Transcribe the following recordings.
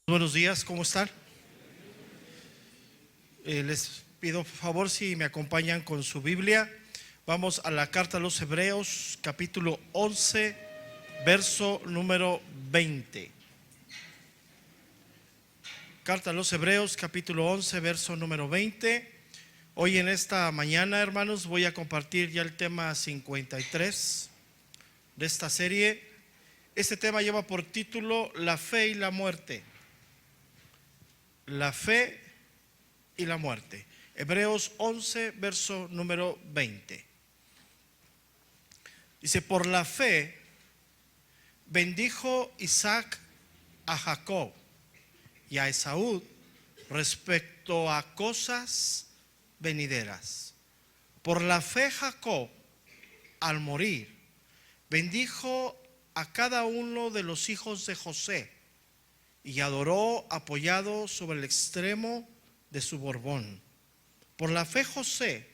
Buenos días, ¿cómo están? Les pido por favor si me acompañan con su Biblia. Vamos a la carta a los Hebreos, capítulo 11, verso número 20. Carta a los Hebreos, capítulo 11, verso número 20. Hoy en esta mañana, hermanos, voy a compartir ya el tema 53 de esta serie. Este tema lleva por título La fe y la muerte. La fe y la muerte. Hebreos 11, verso número 20. Dice: por la fe bendijo Isaac a Jacob y a Esaú respecto a cosas venideras. Por la fe Jacob, al morir, bendijo a cada uno de los hijos de José y adoró apoyado sobre el extremo de su bordón. Por la fe José,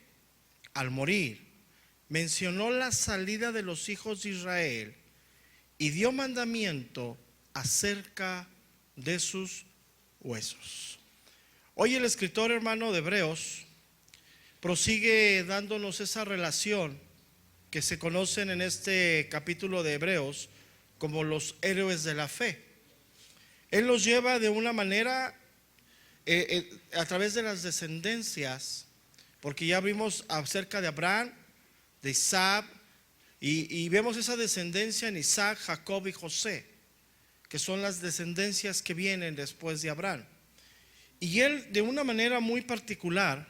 al morir, mencionó la salida de los hijos de Israel y dio mandamiento acerca de sus huesos. Hoy el escritor, hermano, de Hebreos prosigue dándonos esa relación que se conocen en este capítulo de Hebreos como los héroes de la fe. Él los lleva de una manera a través de las descendencias, porque ya vimos acerca de Abraham, de Isaac, y vemos esa descendencia en Isaac, Jacob y José, que son las descendencias que vienen después de Abraham. Y él de una manera muy particular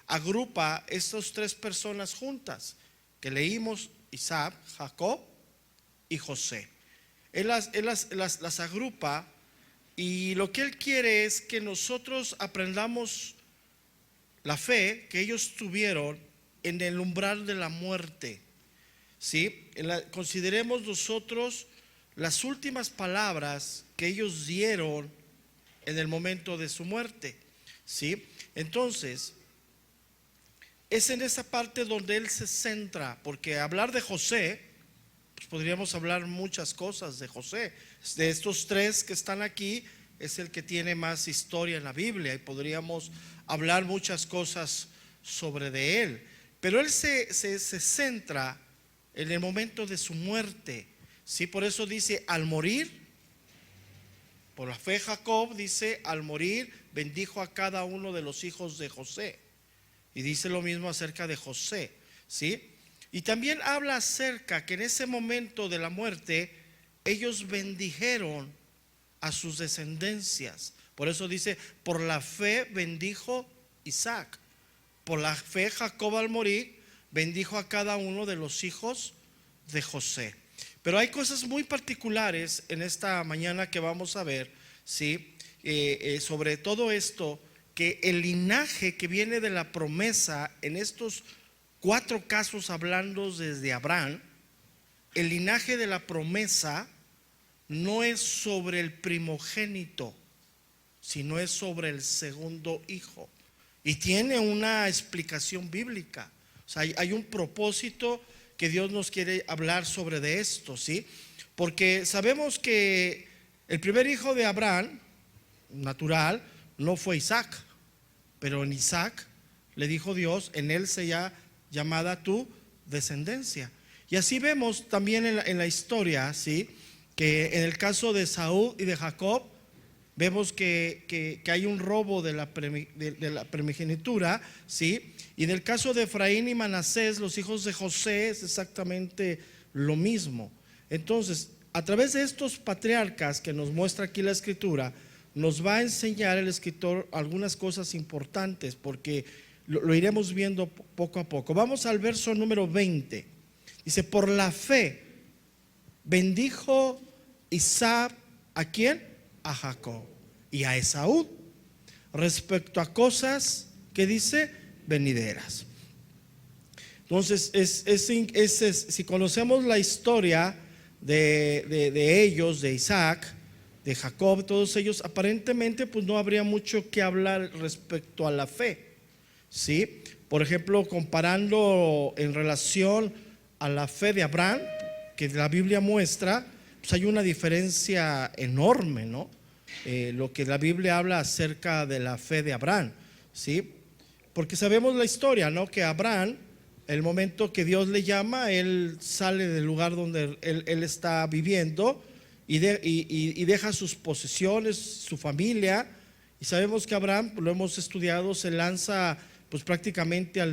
agrupa estas tres personas juntas que leímos: Isaac, Jacob y José. Él las agrupa, y lo que él quiere es que nosotros aprendamos la fe que ellos tuvieron en el umbral de la muerte, ¿sí? Consideremos nosotros las últimas palabras que ellos dieron en el momento de su muerte, ¿sí? Entonces, es en esa parte donde él se centra, porque hablar de José, pues podríamos hablar muchas cosas de José. De estos tres que están aquí, es el que tiene más historia en la Biblia, y podríamos hablar muchas cosas sobre de él. Pero él se centra en el momento de su muerte, ¿sí? Por eso dice: al morir, por la fe Jacob, dice, al morir bendijo a cada uno de los hijos de José. Y dice lo mismo acerca de José, ¿sí? Y también habla acerca que en ese momento de la muerte ellos bendijeron a sus descendencias. Por eso dice: por la fe bendijo Isaac. Por la fe Jacob, al morir, bendijo a cada uno de los hijos de José. Pero hay cosas muy particulares en esta mañana que vamos a ver, ¿sí? Sobre todo esto, que el linaje que viene de la promesa en estos 4 casos, hablando desde Abraham, el linaje de la promesa no es sobre el primogénito, sino es sobre el segundo hijo. Y tiene una explicación bíblica. O sea, hay un propósito que Dios nos quiere hablar sobre de esto, ¿sí? Porque sabemos que el primer hijo de Abraham, natural, no fue Isaac, pero en Isaac le dijo Dios: en él será llamada tu descendencia. Y así vemos también en la historia, ¿sí? Que en el caso de Esaú y de Jacob vemos que hay un robo de la primogenitura, ¿sí? Y en el caso de Efraín y Manasés, los hijos de José, es exactamente lo mismo. Entonces, a través de estos patriarcas que nos muestra aquí la escritura, nos va a enseñar el escritor algunas cosas importantes, porque lo iremos viendo poco a poco. Vamos al verso número 20. Dice: por la fe bendijo Isaac, ¿a quién? A Jacob y a Esaú respecto a cosas que dice venideras. Entonces si conocemos la historia de ellos, de Isaac, de Jacob, todos ellos, aparentemente pues no habría mucho que hablar respecto a la fe, ¿sí? Por ejemplo, comparando en relación a la fe de Abraham, que la Biblia muestra, pues hay una diferencia enorme, ¿no? Lo que la Biblia habla acerca de la fe de Abraham, ¿sí? Porque sabemos la historia, ¿no? Que Abraham, el momento que Dios le llama, él sale del lugar donde él está viviendo y deja sus posesiones, su familia. Y sabemos que Abraham, lo hemos estudiado, se lanza pues prácticamente a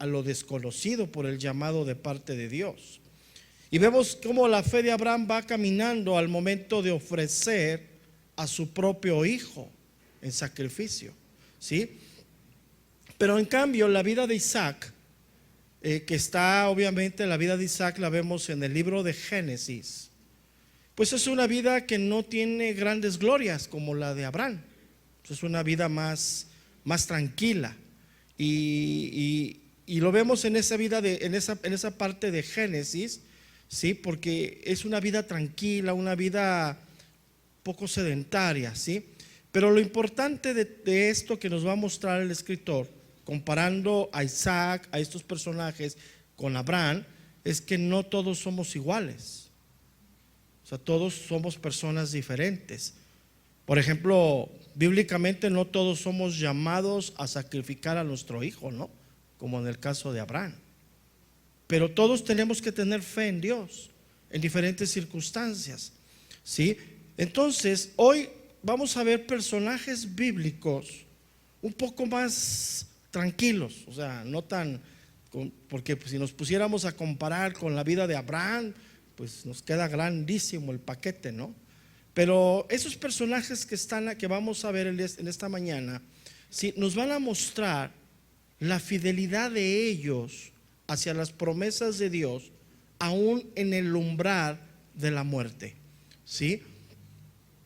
lo desconocido por el llamado de parte de Dios. Y vemos cómo la fe de Abraham va caminando al momento de ofrecer a su propio hijo en sacrificio, ¿sí? Pero en cambio la vida de Isaac, que está obviamente, la vida de Isaac la vemos en el libro de Génesis, pues es una vida que no tiene grandes glorias como la de Abraham. Es una vida más tranquila, y lo vemos en esa vida en esa parte de Génesis, ¿sí? Porque es una vida tranquila, una vida poco sedentaria, ¿sí? Pero lo importante de esto que nos va a mostrar el escritor, comparando a Isaac, a estos personajes, con Abraham, es que no todos somos iguales. O sea, todos somos personas diferentes. Por ejemplo, bíblicamente no todos somos llamados a sacrificar a nuestro hijo, ¿no? Como en el caso de Abraham. Pero todos tenemos que tener fe en Dios en diferentes circunstancias, ¿sí? Entonces, hoy vamos a ver personajes bíblicos un poco más tranquilos, o sea, no tan, porque pues, si nos pusiéramos a comparar con la vida de Abraham, pues nos queda grandísimo el paquete, ¿no? Pero esos personajes que vamos a ver en esta mañana, ¿sí? Nos van a mostrar la fidelidad de ellos hacia las promesas de Dios, aún en el umbral de la muerte, ¿sí?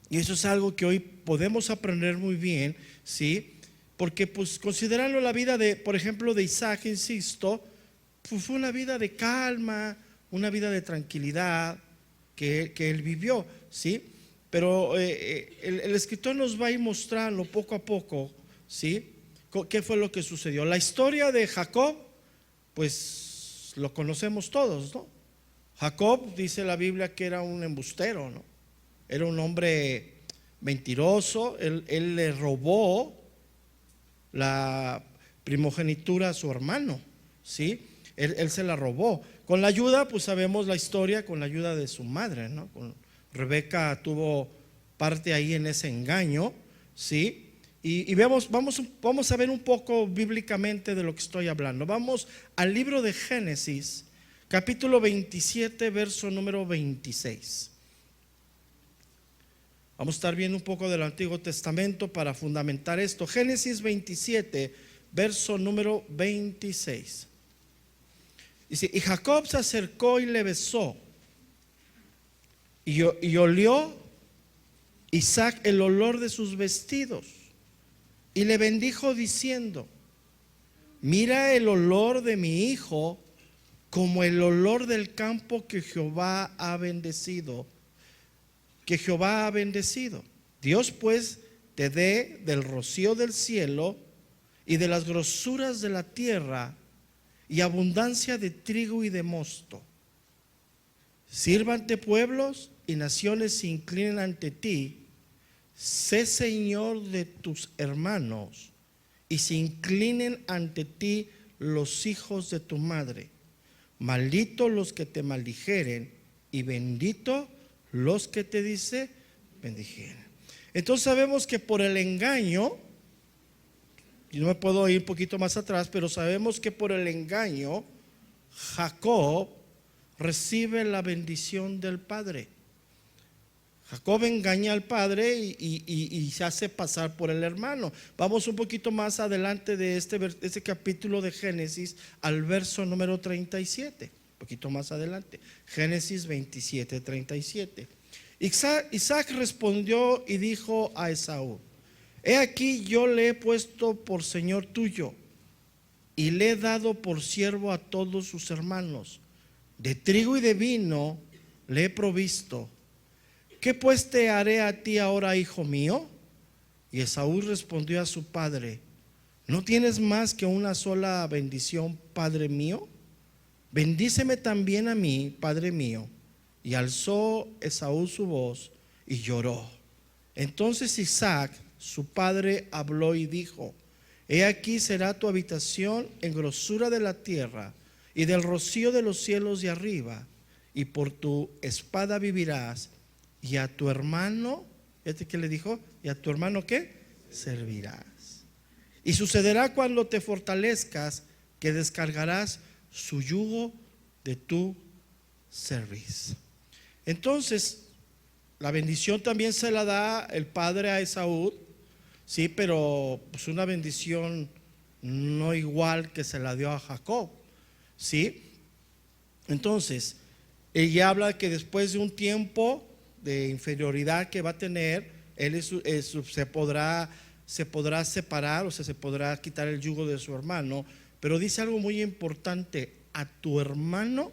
Y eso es algo que hoy podemos aprender muy bien, ¿sí? Porque pues considerando la vida de, por ejemplo, de Isaac, insisto, pues fue una vida de calma, una vida de tranquilidad que él vivió, ¿sí? Pero el escritor nos va a ir mostrando poco a poco, ¿sí? ¿Qué fue lo que sucedió? La historia de Jacob, pues lo conocemos todos, ¿no? Jacob, dice la Biblia, que era un embustero, ¿no? Era un hombre mentiroso. Él le robó la primogenitura a su hermano, ¿sí? Él se la robó. Con la ayuda, pues sabemos la historia, con la ayuda de su madre, ¿no? Rebeca tuvo parte ahí en ese engaño, ¿sí? Y vamos a ver un poco bíblicamente de lo que estoy hablando. Vamos al libro de Génesis, capítulo 27, verso número 26. Vamos a estar viendo un poco del Antiguo Testamento para fundamentar esto. Génesis 27, verso número 26. Dice: y Jacob se acercó y le besó, y olió Isaac el olor de sus vestidos, y le bendijo diciendo: mira el olor de mi hijo como el olor del campo que Jehová ha bendecido. Dios pues te dé del rocío del cielo y de las grosuras de la tierra y abundancia de trigo y de mosto. Sírvante pueblos y naciones se inclinen ante ti. Sé señor de tus hermanos y se inclinen ante ti los hijos de tu madre. Maldito los que te maldijeren y bendito los que te dice bendijeren. Entonces sabemos que por el engaño, y no me puedo ir un poquito más atrás, pero sabemos que por el engaño Jacob recibe la bendición del padre. Jacob engaña al padre y se hace pasar por el hermano. Vamos un poquito más adelante de este capítulo de Génesis al verso número 37. Un poquito más adelante, Génesis 27, 37. Isaac respondió y dijo a Esaú: he aquí yo le he puesto por señor tuyo y le he dado por siervo a todos sus hermanos. De trigo y de vino le he provisto. ¿Qué pues te haré a ti ahora, hijo mío? Y Esaú respondió a su padre: ¿no tienes más que una sola bendición, padre mío? Bendíceme también a mí, padre mío. Y alzó Esaú su voz y lloró. Entonces Isaac, su padre, habló y dijo: He aquí será tu habitación en grosura de la tierra y del rocío de los cielos de arriba, y por tu espada vivirás, y a tu hermano, fíjate que le dijo, ¿y a tu hermano qué? Servirás. Y sucederá cuando te fortalezcas, que descargarás su yugo de tu cerviz. Entonces, la bendición también se la da el padre a Esaú, sí, pero pues una bendición no igual que se la dio a Jacob, sí. Entonces, ella habla que después de un tiempo de inferioridad que va a tener, él se podrá separar, o sea, se podrá quitar el yugo de su hermano, pero dice algo muy importante: a tu hermano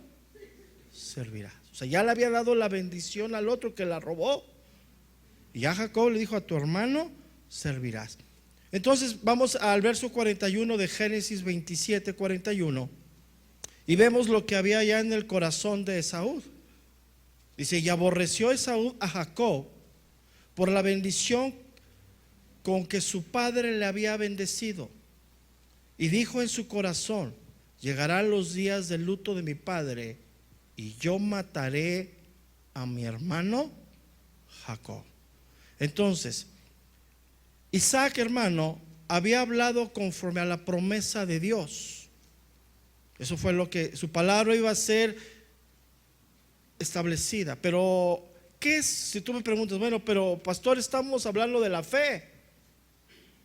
servirás. O sea, ya le había dado la bendición al otro que la robó, y ya Jacob le dijo: a tu hermano servirás. Entonces vamos al verso 41 de Génesis 27, 41, y vemos lo que había ya en el corazón de Esaú. Dice: y aborreció Esaú a Jacob por la bendición con que su padre le había bendecido, y dijo en su corazón: llegarán los días del luto de mi padre, y yo mataré a mi hermano Jacob. Entonces, Isaac, hermano, había hablado conforme a la promesa de Dios. Eso fue lo que su palabra iba a ser establecida. Pero ¿qué es? Si tú me preguntas, bueno, pero pastor, estamos hablando de la fe.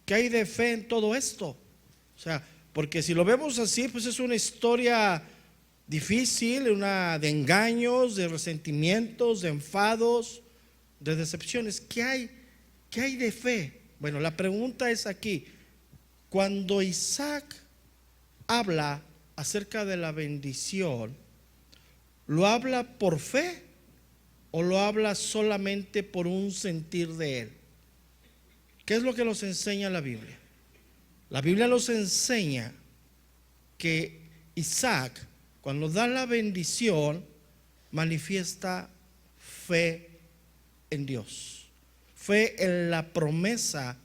¿Qué hay de fe en todo esto? O sea, porque si lo vemos así, pues es una historia difícil, una de engaños, de resentimientos, de enfados, de decepciones. ¿Qué hay de fe? Bueno, la pregunta es aquí: cuando Isaac habla acerca de la bendición, ¿lo habla por fe o lo habla solamente por un sentir de él? ¿Qué es lo que nos enseña la Biblia? La Biblia nos enseña que Isaac, cuando da la bendición, manifiesta fe en Dios, fe en la promesa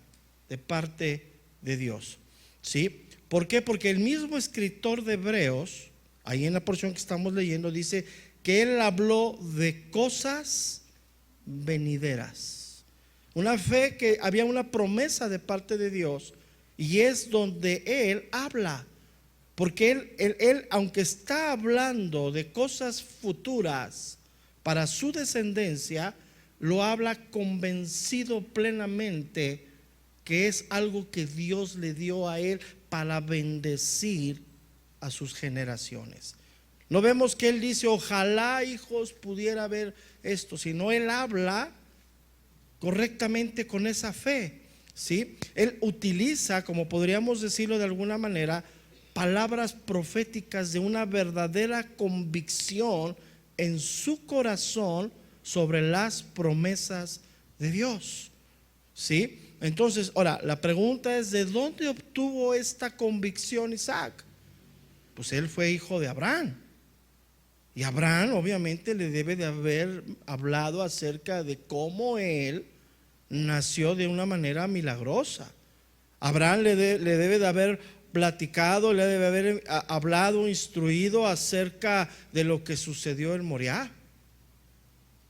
de parte de Dios, ¿sí? ¿Por qué? Porque el mismo escritor de Hebreos, ahí en la porción que estamos leyendo, dice que él habló de cosas venideras. Una fe que había una promesa de parte de Dios, y es donde él habla. Porque él, aunque está hablando de cosas futuras para su descendencia, lo habla convencido plenamente que es algo que Dios le dio a él para bendecir a sus generaciones. No vemos que él dice: ojalá, hijos, pudiera ver esto, sino él habla correctamente con esa fe, ¿sí? Él utiliza, como podríamos decirlo de alguna manera, palabras proféticas de una verdadera convicción en su corazón sobre las promesas de Dios, ¿sí? Entonces, ahora, la pregunta es: ¿de dónde obtuvo esta convicción Isaac? Pues él fue hijo de Abraham, y Abraham obviamente le debe de haber hablado acerca de cómo él nació de una manera milagrosa. Abraham le debe de haber platicado, le debe haber hablado, instruido acerca de lo que sucedió en Moriah.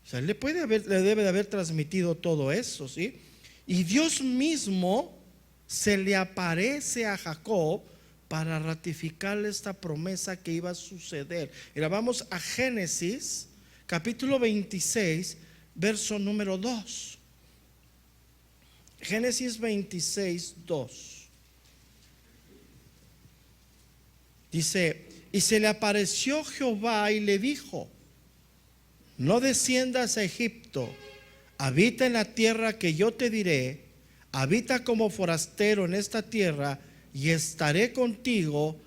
O sea, le debe de haber transmitido todo eso, ¿sí? Y Dios mismo se le aparece a Jacob para ratificarle esta promesa que iba a suceder. Mira, vamos a Génesis capítulo 26, verso número 2. Génesis 26, 2. Dice: y se le apareció Jehová y le dijo: no desciendas a Egipto, habita en la tierra que yo te diré, habita como forastero en esta tierra, y estaré contigo,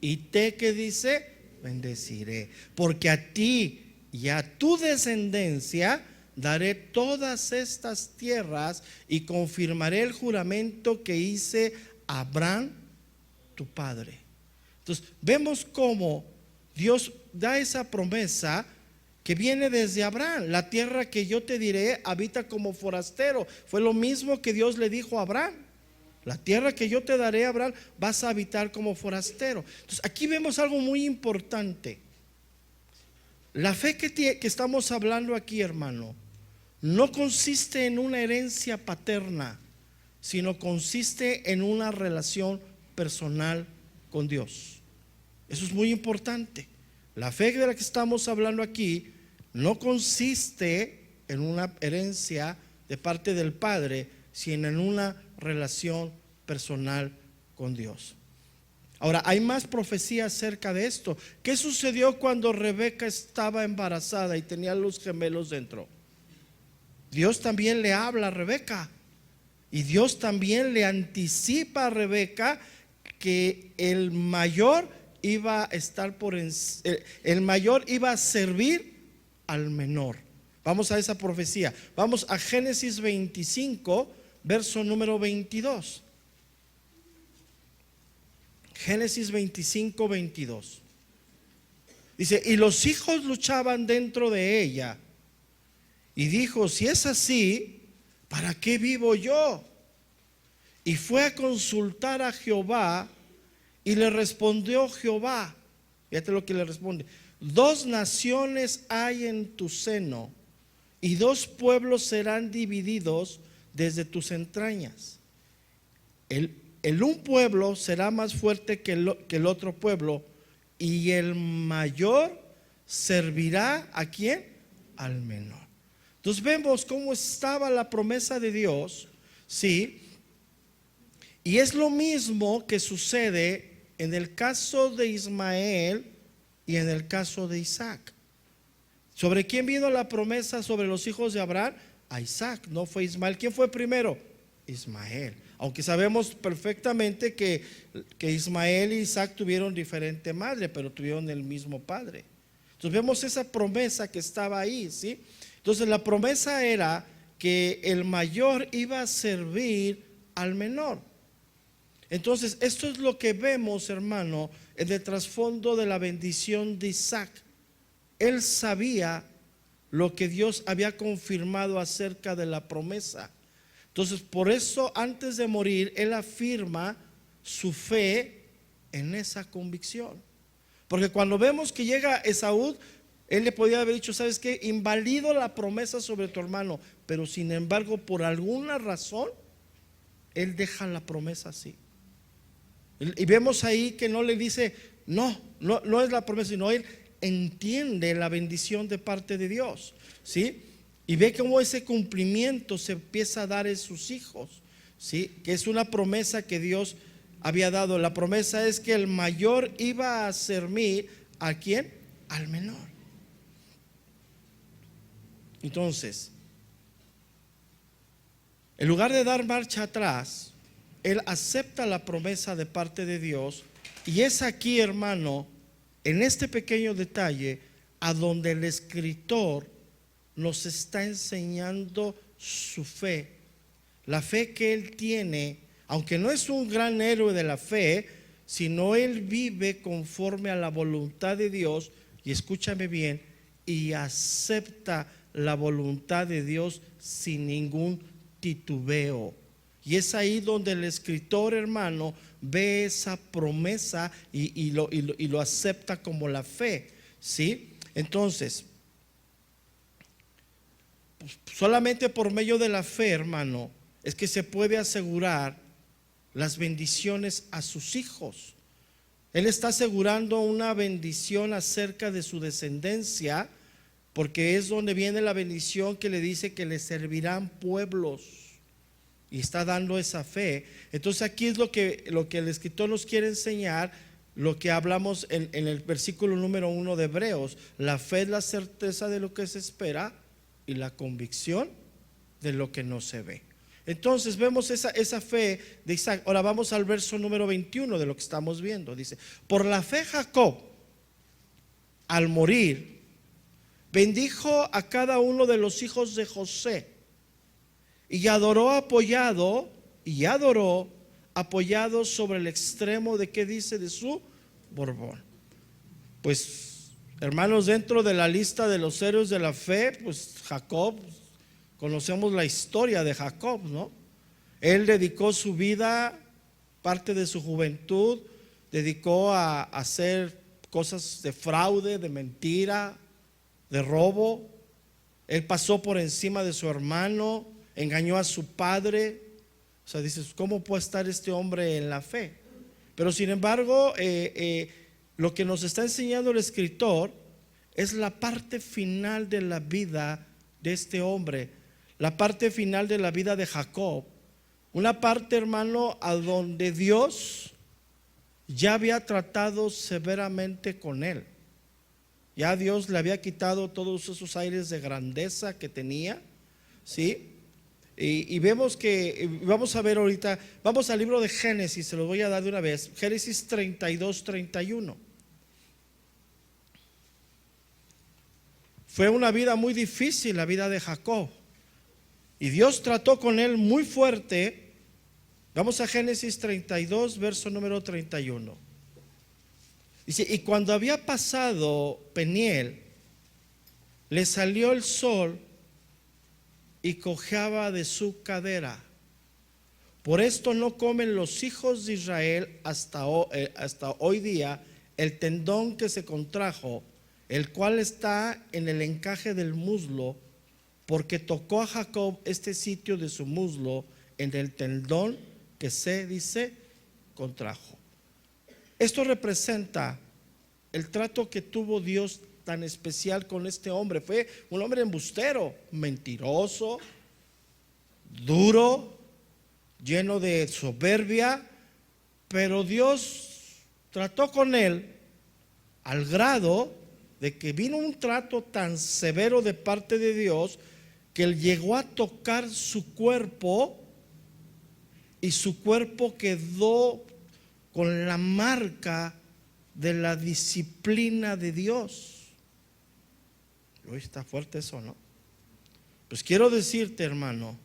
y ¿qué dice? Bendeciré, porque a ti y a tu descendencia daré todas estas tierras, y confirmaré el juramento que hice a Abraham tu padre. Entonces vemos cómo Dios da esa promesa, que viene desde Abraham. La tierra que yo te diré, habita como forastero. Fue lo mismo que Dios le dijo a Abraham. La tierra que yo te daré, Abraham, vas a habitar como forastero. Entonces aquí vemos algo muy importante. La fe que estamos hablando aquí, hermano, no consiste en una herencia paterna, sino consiste en una relación personal con Dios. Eso es muy importante. La fe de la que estamos hablando aquí no consiste en una herencia de parte del Padre, sino en una relación personal con Dios. Ahora, hay más profecías acerca de esto. ¿Qué sucedió cuando Rebeca estaba embarazada y tenía los gemelos dentro? Dios también le habla a Rebeca, y Dios también le anticipa a Rebeca que el mayor iba a estar el mayor iba a servir al menor. Vamos a esa profecía. Vamos a Génesis 25, verso número 22. Génesis 25, 22. Dice: y los hijos luchaban dentro de ella, y dijo: si es así, ¿para qué vivo yo? Y fue a consultar a Jehová, y le respondió Jehová. Fíjate lo que le responde: 2 naciones hay en tu seno, y 2 pueblos serán divididos desde tus entrañas. El un pueblo será más fuerte que el otro pueblo, y el mayor servirá ¿a quién? Al menor. Entonces vemos cómo estaba la promesa de Dios, ¿sí? Y es lo mismo que sucede en el caso de Ismael y en el caso de Isaac. ¿Sobre quién vino la promesa sobre los hijos de Abraham? A Isaac, no fue Ismael. ¿Quién fue primero? Ismael. Aunque sabemos perfectamente que Ismael y Isaac tuvieron diferente madre, pero tuvieron el mismo padre. Entonces vemos esa promesa que estaba ahí, ¿sí? Entonces la promesa era que el mayor iba a servir al menor. Entonces esto es lo que vemos, hermano, en el trasfondo de la bendición de Isaac. Él sabía lo que Dios había confirmado acerca de la promesa. Entonces por eso antes de morir él afirma su fe en esa convicción. Porque cuando vemos que llega Esaú, él le podía haber dicho: ¿sabes qué? Invalido la promesa sobre tu hermano. Pero sin embargo, por alguna razón, él deja la promesa así. Y vemos ahí que no le dice: no es la promesa, sino él entiende la bendición de parte de Dios, ¿sí? Y ve cómo ese cumplimiento se empieza a dar en sus hijos, ¿sí? Que es una promesa que Dios había dado. La promesa es que el mayor iba a servir ¿a quién? Al menor. Entonces, en lugar de dar marcha atrás, él acepta la promesa de parte de Dios. Y es aquí, hermano, en este pequeño detalle, a donde el escritor nos está enseñando su fe. La fe que él tiene, aunque no es un gran héroe de la fe, sino él vive conforme a la voluntad de Dios. Y escúchame bien, y acepta la voluntad de Dios sin ningún titubeo. Y es ahí donde el escritor, hermano, ve esa promesa y lo acepta como la fe, ¿sí? Entonces, solamente por medio de la fe, hermano, es que se puede asegurar las bendiciones a sus hijos. Él está asegurando una bendición acerca de su descendencia, porque es donde viene la bendición que le dice que le servirán pueblos. Y está dando esa fe. Entonces aquí es lo que el escritor nos quiere enseñar, lo que hablamos en el versículo número 1 de Hebreos. La fe es la certeza de lo que se espera y la convicción de lo que no se ve. Entonces vemos esa fe de Isaac. Ahora vamos al verso número 21 de lo que estamos viendo. Dice: por la fe Jacob, al morir, bendijo a cada uno de los hijos de José, y adoró apoyado sobre el extremo de, ¿qué dice? De su bordón. Pues Hermanos, dentro de la lista de los héroes de la fe, pues Jacob, conocemos la historia de Jacob, ¿no? Él dedicó su vida, parte de su juventud, dedicó a hacer cosas de fraude, de mentira, de robo. Él pasó por encima de su hermano, engañó a su padre. O sea, dices, ¿cómo puede estar este hombre en la fe? Pero sin embargo, lo que nos está enseñando el escritor es la parte final de la vida de este hombre, la parte final de la vida de Jacob. Una parte, hermano, a donde Dios ya había tratado severamente con él. Ya Dios le había quitado todos esos aires de grandeza que tenía, ¿sí? Y vemos que, vamos a ver ahorita, vamos al libro de Génesis, se lo voy a dar de una vez, Génesis 32, 31. Fue una vida muy difícil la vida de Jacob, y Dios trató con él muy fuerte. Vamos a Génesis 32, verso número 31. Dice, y cuando había pasado Peniel, le salió el sol y cojeaba de su cadera. Por esto no comen los hijos de Israel hasta hoy día el tendón que se contrajo, el cual está en el encaje del muslo, porque tocó a Jacob este sitio de su muslo en el tendón que se, dice, contrajo. Esto representa el trato que tuvo Dios tan especial con este hombre. Fue un hombre embustero, mentiroso, duro, lleno de soberbia, pero Dios trató con él al grado de que vino un trato tan severo de parte de Dios que él llegó a tocar su cuerpo, y su cuerpo quedó con la marca de la disciplina de Dios. Uy, está fuerte eso, ¿no? Pues quiero decirte, hermano,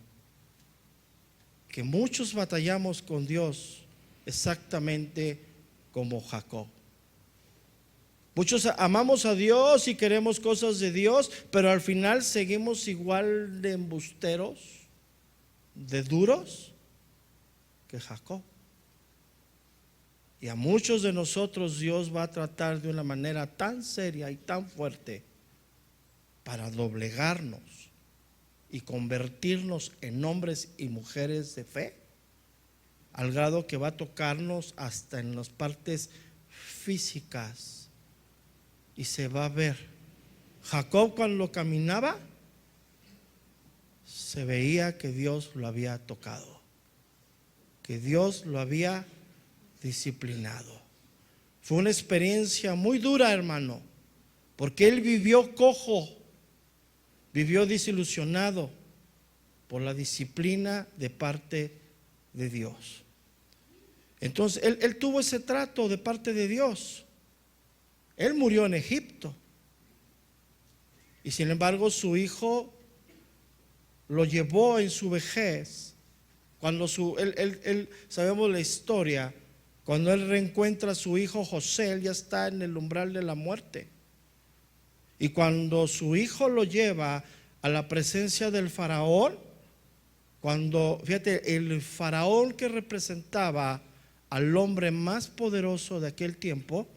que muchos batallamos con Dios exactamente como Jacob. Muchos amamos a Dios y queremos cosas de Dios, pero al final seguimos igual de embusteros, de duros que Jacob. Y a muchos de nosotros Dios va a tratar de una manera tan seria y tan fuerte para doblegarnos y convertirnos en hombres y mujeres de fe, al grado que va a tocarnos hasta en las partes físicas, y se va a ver. Jacob, cuando caminaba, se veía que Dios lo había tocado, que Dios lo había disciplinado. Fue una experiencia muy dura, hermano, porque él vivió cojo, vivió desilusionado por la disciplina de parte de Dios. Entonces él tuvo ese trato de parte de Dios. Él murió en Egipto, y sin embargo su hijo lo llevó en su vejez. Cuando él sabemos la historia, cuando él reencuentra a su hijo José, él ya está en el umbral de la muerte. Y cuando su hijo lo lleva a la presencia del faraón, cuando, fíjate, el faraón que representaba al hombre más poderoso de aquel tiempo,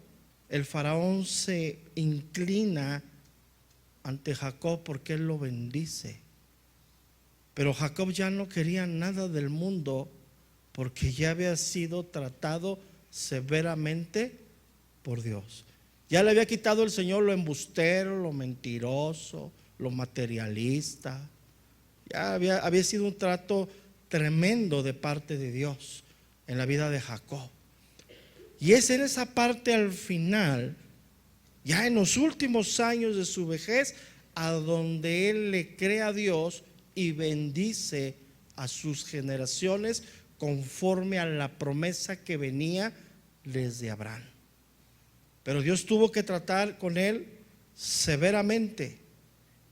el faraón se inclina ante Jacob porque él lo bendice. Pero Jacob ya no quería nada del mundo, porque ya había sido tratado severamente por Dios. Ya le había quitado el Señor lo embustero, lo mentiroso, lo materialista. Ya había sido un trato tremendo de parte de Dios en la vida de Jacob. Y es en esa parte al final, ya en los últimos años de su vejez, a donde él le cree a Dios y bendice a sus generaciones conforme a la promesa que venía desde Abraham. Pero Dios tuvo que tratar con él severamente,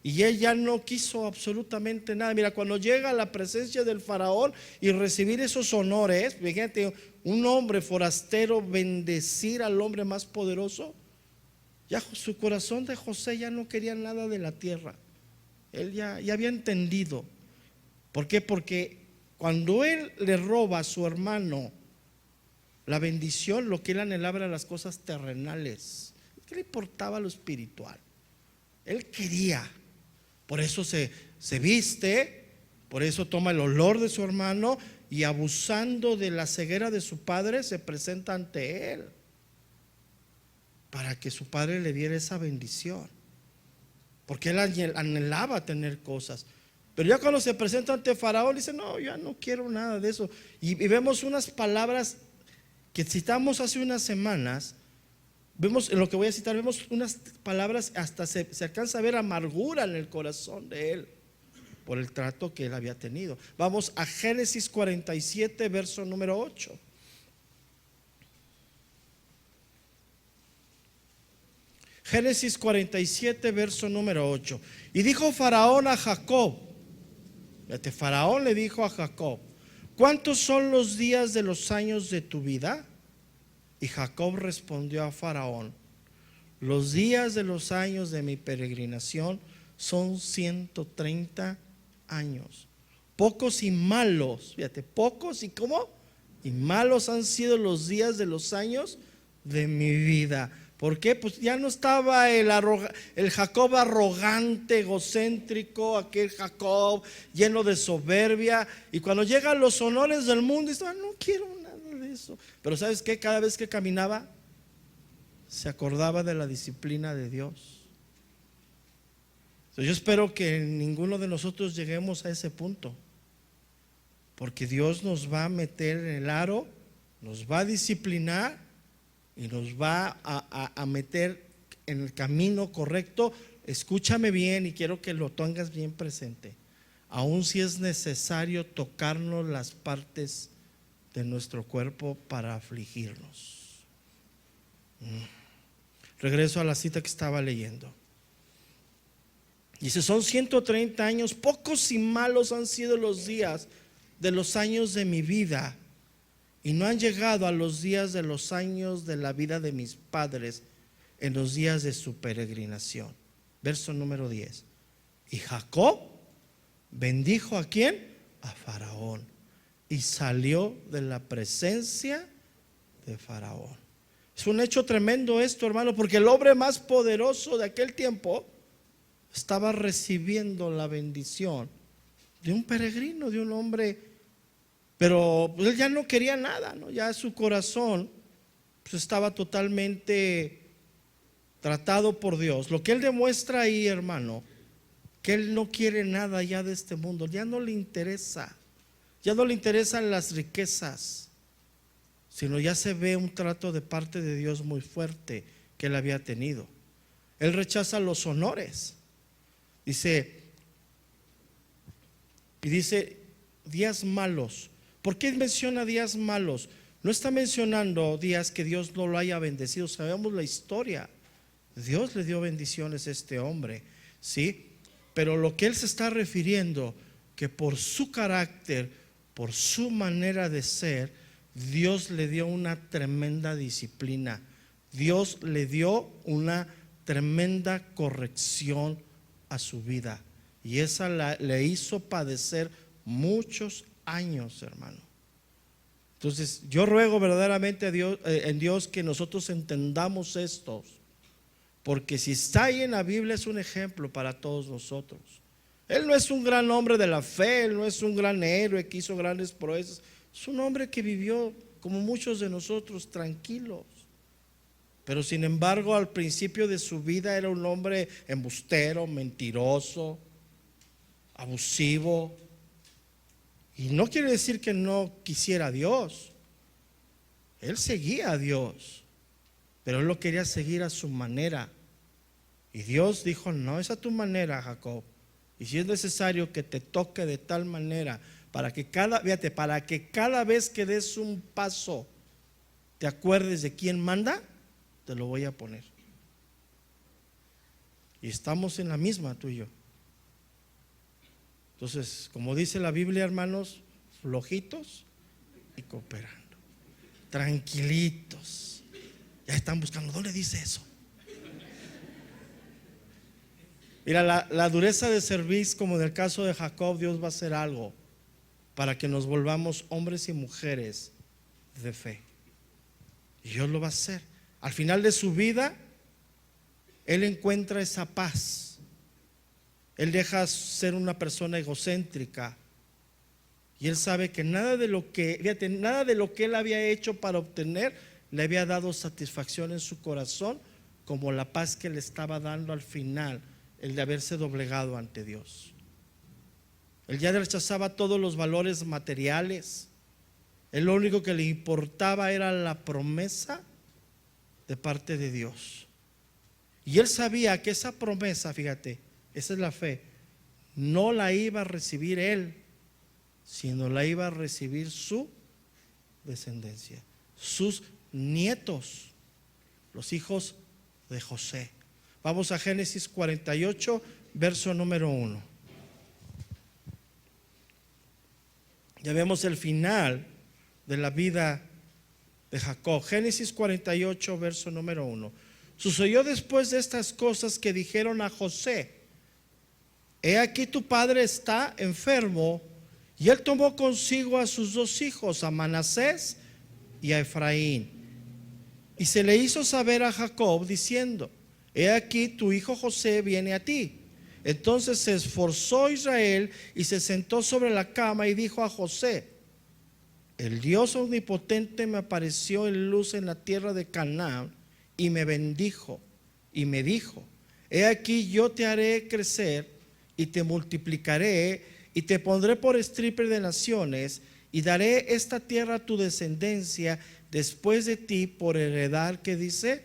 y él ya no quiso absolutamente nada. Mira, cuando llega a la presencia del faraón y recibir esos honores, fíjate, un hombre forastero bendecir al hombre más poderoso, Ya su corazón de José ya no quería nada de la tierra. Él ya había entendido. ¿Por qué? Porque cuando él le roba a su hermano la bendición, lo que él anhelaba eran las cosas terrenales. ¿Qué le importaba lo espiritual? Él quería. Por eso se viste, por eso toma el olor de su hermano y, abusando de la ceguera de su padre, se presenta ante él para que su padre le diera esa bendición, porque él anhelaba tener cosas. Pero ya cuando se presenta ante Faraón, dice: no, ya no quiero nada de eso. Y vemos unas palabras que citamos hace unas semanas. Vemos, en lo que voy a citar, vemos unas palabras, hasta se alcanza a ver amargura en el corazón de él por el trato que él había tenido. Vamos a Génesis 47, verso número 8. Génesis 47, verso número 8. Y dijo Faraón a Jacob, fíjate, Faraón le dijo a Jacob: ¿cuántos son los días de los años de tu vida? Y Jacob respondió a Faraón: los días de los años de mi peregrinación son 130 años. Pocos y malos, fíjate, pocos y ¿cómo? Y malos han sido los días de los años de mi vida. ¿Por qué? Pues ya no estaba el Jacob arrogante, egocéntrico, aquel Jacob lleno de soberbia. Y cuando llegan los honores del mundo, dice: no quiero nada de eso. Pero ¿sabes qué? Cada vez que caminaba, se acordaba de la disciplina de Dios. Yo espero que ninguno de nosotros lleguemos a ese punto, porque Dios nos va a meter en el aro, nos va a disciplinar y nos va a meter en el camino correcto. Escúchame bien y quiero que lo tengas bien presente. Aun si es necesario tocarnos las partes de nuestro cuerpo para afligirnos. Regreso a la cita que estaba leyendo. Dice: son 130 años, pocos y malos han sido los días de los años de mi vida, y no han llegado a los días de los años de la vida de mis padres en los días de su peregrinación. Verso número 10. Y Jacob bendijo ¿a quién? A Faraón, y salió de la presencia de Faraón. Es un hecho tremendo esto, hermano, porque el hombre más poderoso de aquel tiempo estaba recibiendo la bendición de un peregrino, de un hombre. Pero él ya no quería nada, ¿no? Ya su corazón pues estaba totalmente tratado por Dios. Lo que él demuestra ahí, hermano, que él no quiere nada ya de este mundo. Ya no le interesa. Ya no le interesan las riquezas, sino ya se ve un trato de parte de Dios muy fuerte que él había tenido. Él rechaza los honores. Dice días malos. ¿Por qué menciona días malos? No está mencionando días que Dios no lo haya bendecido. Sabemos la historia. Dios le dio bendiciones a este hombre, ¿sí? Pero lo que él se está refiriendo, que por su carácter, por su manera de ser, Dios le dio una tremenda disciplina. Dios le dio una tremenda corrección a su vida, y esa le hizo padecer muchos años, hermano. Entonces yo ruego verdaderamente a Dios, en Dios, que nosotros entendamos esto, porque si está ahí en la Biblia es un ejemplo para todos nosotros. Él no es un gran hombre de la fe, él no es un gran héroe que hizo grandes proezas. Es un hombre que vivió como muchos de nosotros, tranquilos. Pero sin embargo, al principio de su vida era un hombre embustero, mentiroso, abusivo. Y no quiere decir que no quisiera a Dios. Él seguía a Dios, pero él lo quería seguir a su manera. Y Dios dijo: no es a tu manera, Jacob. Y si es necesario que te toque de tal manera para que cada vez que des un paso te acuerdes de quién manda, te lo voy a poner. Y estamos en la misma, tú y yo. Entonces, como dice la Biblia, hermanos, flojitos y cooperando, tranquilitos. Ya están buscando, ¿dónde dice eso? Mira, la dureza de cerviz, como en el caso de Jacob, Dios va a hacer algo para que nos volvamos hombres y mujeres de fe. Y Dios lo va a hacer. Al final de su vida, Él encuentra esa paz. Él deja ser una persona egocéntrica. Y Él sabe que nada de lo que Él había hecho para obtener le había dado satisfacción en su corazón, como la paz que le estaba dando al final, el de haberse doblegado ante Dios. Él ya rechazaba todos los valores materiales. Él, lo único que le importaba era la promesa de parte de Dios. Y él sabía que esa promesa, fíjate, esa es la fe, no la iba a recibir él, sino la iba a recibir su descendencia, sus nietos, los hijos de José. Vamos a Génesis 48, verso número 1. Ya vemos el final de la vida de Jacob. Génesis 48, verso número 1. Sucedió después de estas cosas que dijeron a José: he aquí tu padre está enfermo. Y él tomó consigo a sus dos hijos, a Manasés y a Efraín. Y se le hizo saber a Jacob diciendo: he aquí tu hijo José viene a ti. Entonces se esforzó Israel y se sentó sobre la cama y dijo a José: el Dios omnipotente me apareció en luz en la tierra de Canaán y me bendijo y me dijo: he aquí yo te haré crecer y te multiplicaré y te pondré por estripe de naciones y daré esta tierra a tu descendencia después de ti por heredad, que dice,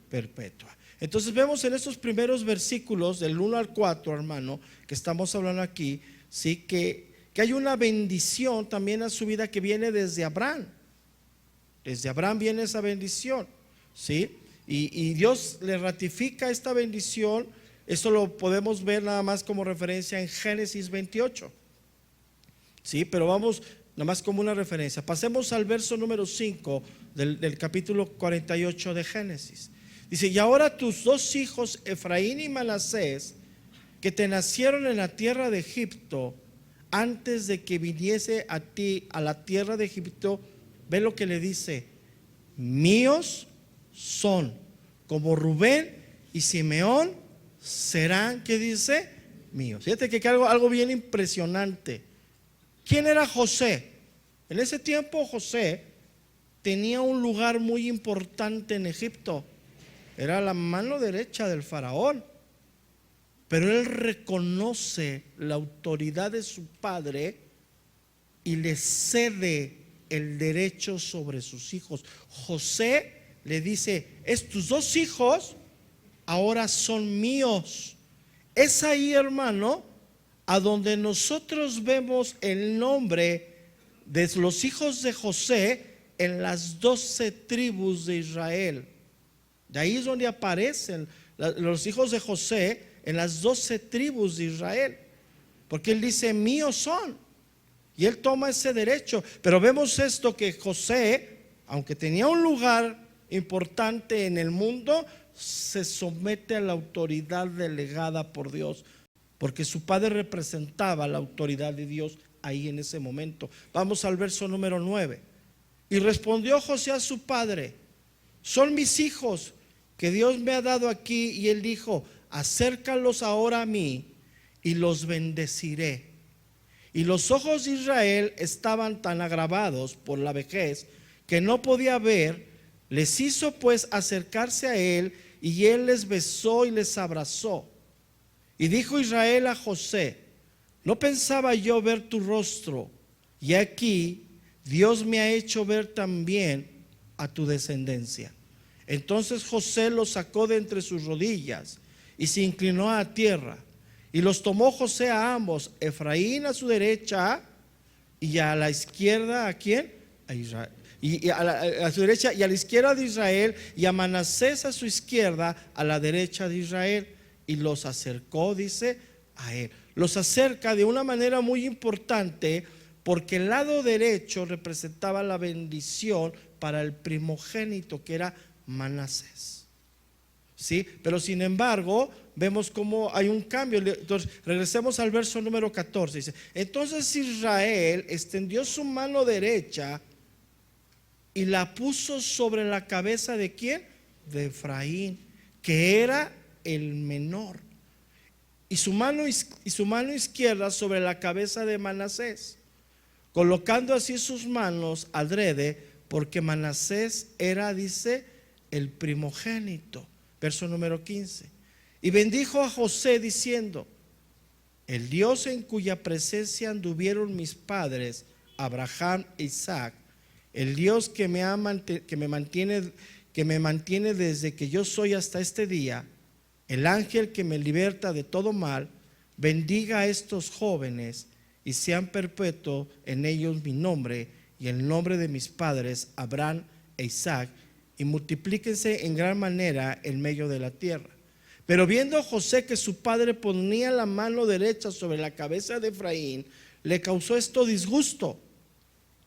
perpetua. Entonces vemos en estos primeros versículos del 1 al 4, hermano, que estamos hablando aquí, sí, que hay una bendición también a su vida que viene desde Abraham. Desde Abraham viene esa bendición, ¿sí? Y Dios le ratifica esta bendición. Eso lo podemos ver nada más como referencia en Génesis 28, ¿sí? Pero vamos nada más como una referencia. Pasemos al verso número 5 del capítulo 48 de Génesis. Dice: y ahora tus dos hijos, Efraín y Manasés, que te nacieron en la tierra de Egipto, antes de que viniese a ti a la tierra de Egipto, ve lo que le dice: míos son, como Rubén y Simeón serán, ¿qué dice? Míos. Fíjate que algo bien impresionante. ¿Quién era José? En ese tiempo José tenía un lugar muy importante en Egipto. Era la mano derecha del faraón. Pero él reconoce la autoridad de su padre y le cede el derecho sobre sus hijos. José le dice: estos dos hijos ahora son míos. Es ahí, hermano, a donde nosotros vemos el nombre de los hijos de José en las 12 tribus de Israel. De ahí es donde aparecen los hijos de José en las 12 tribus de Israel, porque él dice: míos son, y él toma ese derecho. Pero vemos esto, que José, aunque tenía un lugar importante en el mundo, se somete a la autoridad delegada por Dios, porque su padre representaba la autoridad de Dios ahí en ese momento. Vamos al verso número 9. Y respondió José a su padre: son mis hijos que Dios me ha dado aquí. Y él dijo: acércalos ahora a mí y los bendeciré. Y los ojos de Israel estaban tan agravados por la vejez que no podía ver. Les hizo pues acercarse a él, y él les besó y les abrazó. Y dijo Israel a José: no pensaba yo ver tu rostro, y aquí Dios me ha hecho ver también a tu descendencia. Entonces José los sacó de entre sus rodillas y se inclinó a tierra. Y los tomó José a ambos, Efraín a su derecha y a la izquierda, ¿a quién? A Israel. Y a su derecha y a la izquierda de Israel, y a Manasés a su izquierda, a la derecha de Israel. Y los acercó, dice, a él. Los acerca de una manera muy importante, porque el lado derecho representaba la bendición para el primogénito, que era Manasés. ¿sí? Pero sin embargo, vemos cómo hay un cambio. Entonces, regresemos al verso número 14. Dice: entonces Israel extendió su mano derecha y la puso sobre la cabeza ¿de quién? De Efraín, que era el menor, y su mano izquierda sobre la cabeza de Manasés, colocando así sus manos adrede, porque Manasés era, dice, el primogénito. Verso número 15. Y bendijo a José diciendo: el Dios en cuya presencia anduvieron mis padres Abraham e Isaac, el Dios que me mantiene desde que yo soy hasta este día, el ángel que me liberta de todo mal, bendiga a estos jóvenes y sean perpetuo en ellos mi nombre y el nombre de mis padres Abraham e Isaac, y multiplíquense en gran manera en medio de la tierra. Pero viendo José que su padre ponía la mano derecha sobre la cabeza de Efraín, le causó esto disgusto,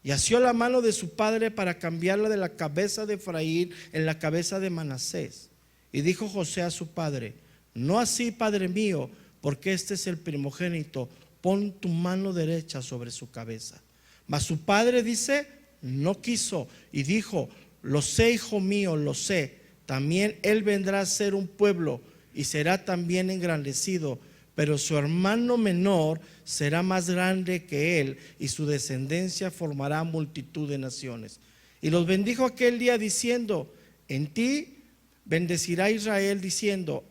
y asió la mano de su padre para cambiarla de la cabeza de Efraín en la cabeza de Manasés. Y dijo José a su padre: no así, padre mío, porque este es el primogénito, pon tu mano derecha sobre su cabeza. Mas su padre, dice, no quiso, y dijo: lo sé, hijo mío, lo sé, también él vendrá a ser un pueblo y será también engrandecido, pero su hermano menor será más grande que él, y su descendencia formará multitud de naciones. Y los bendijo aquel día diciendo: en ti bendecirá Israel, diciendo: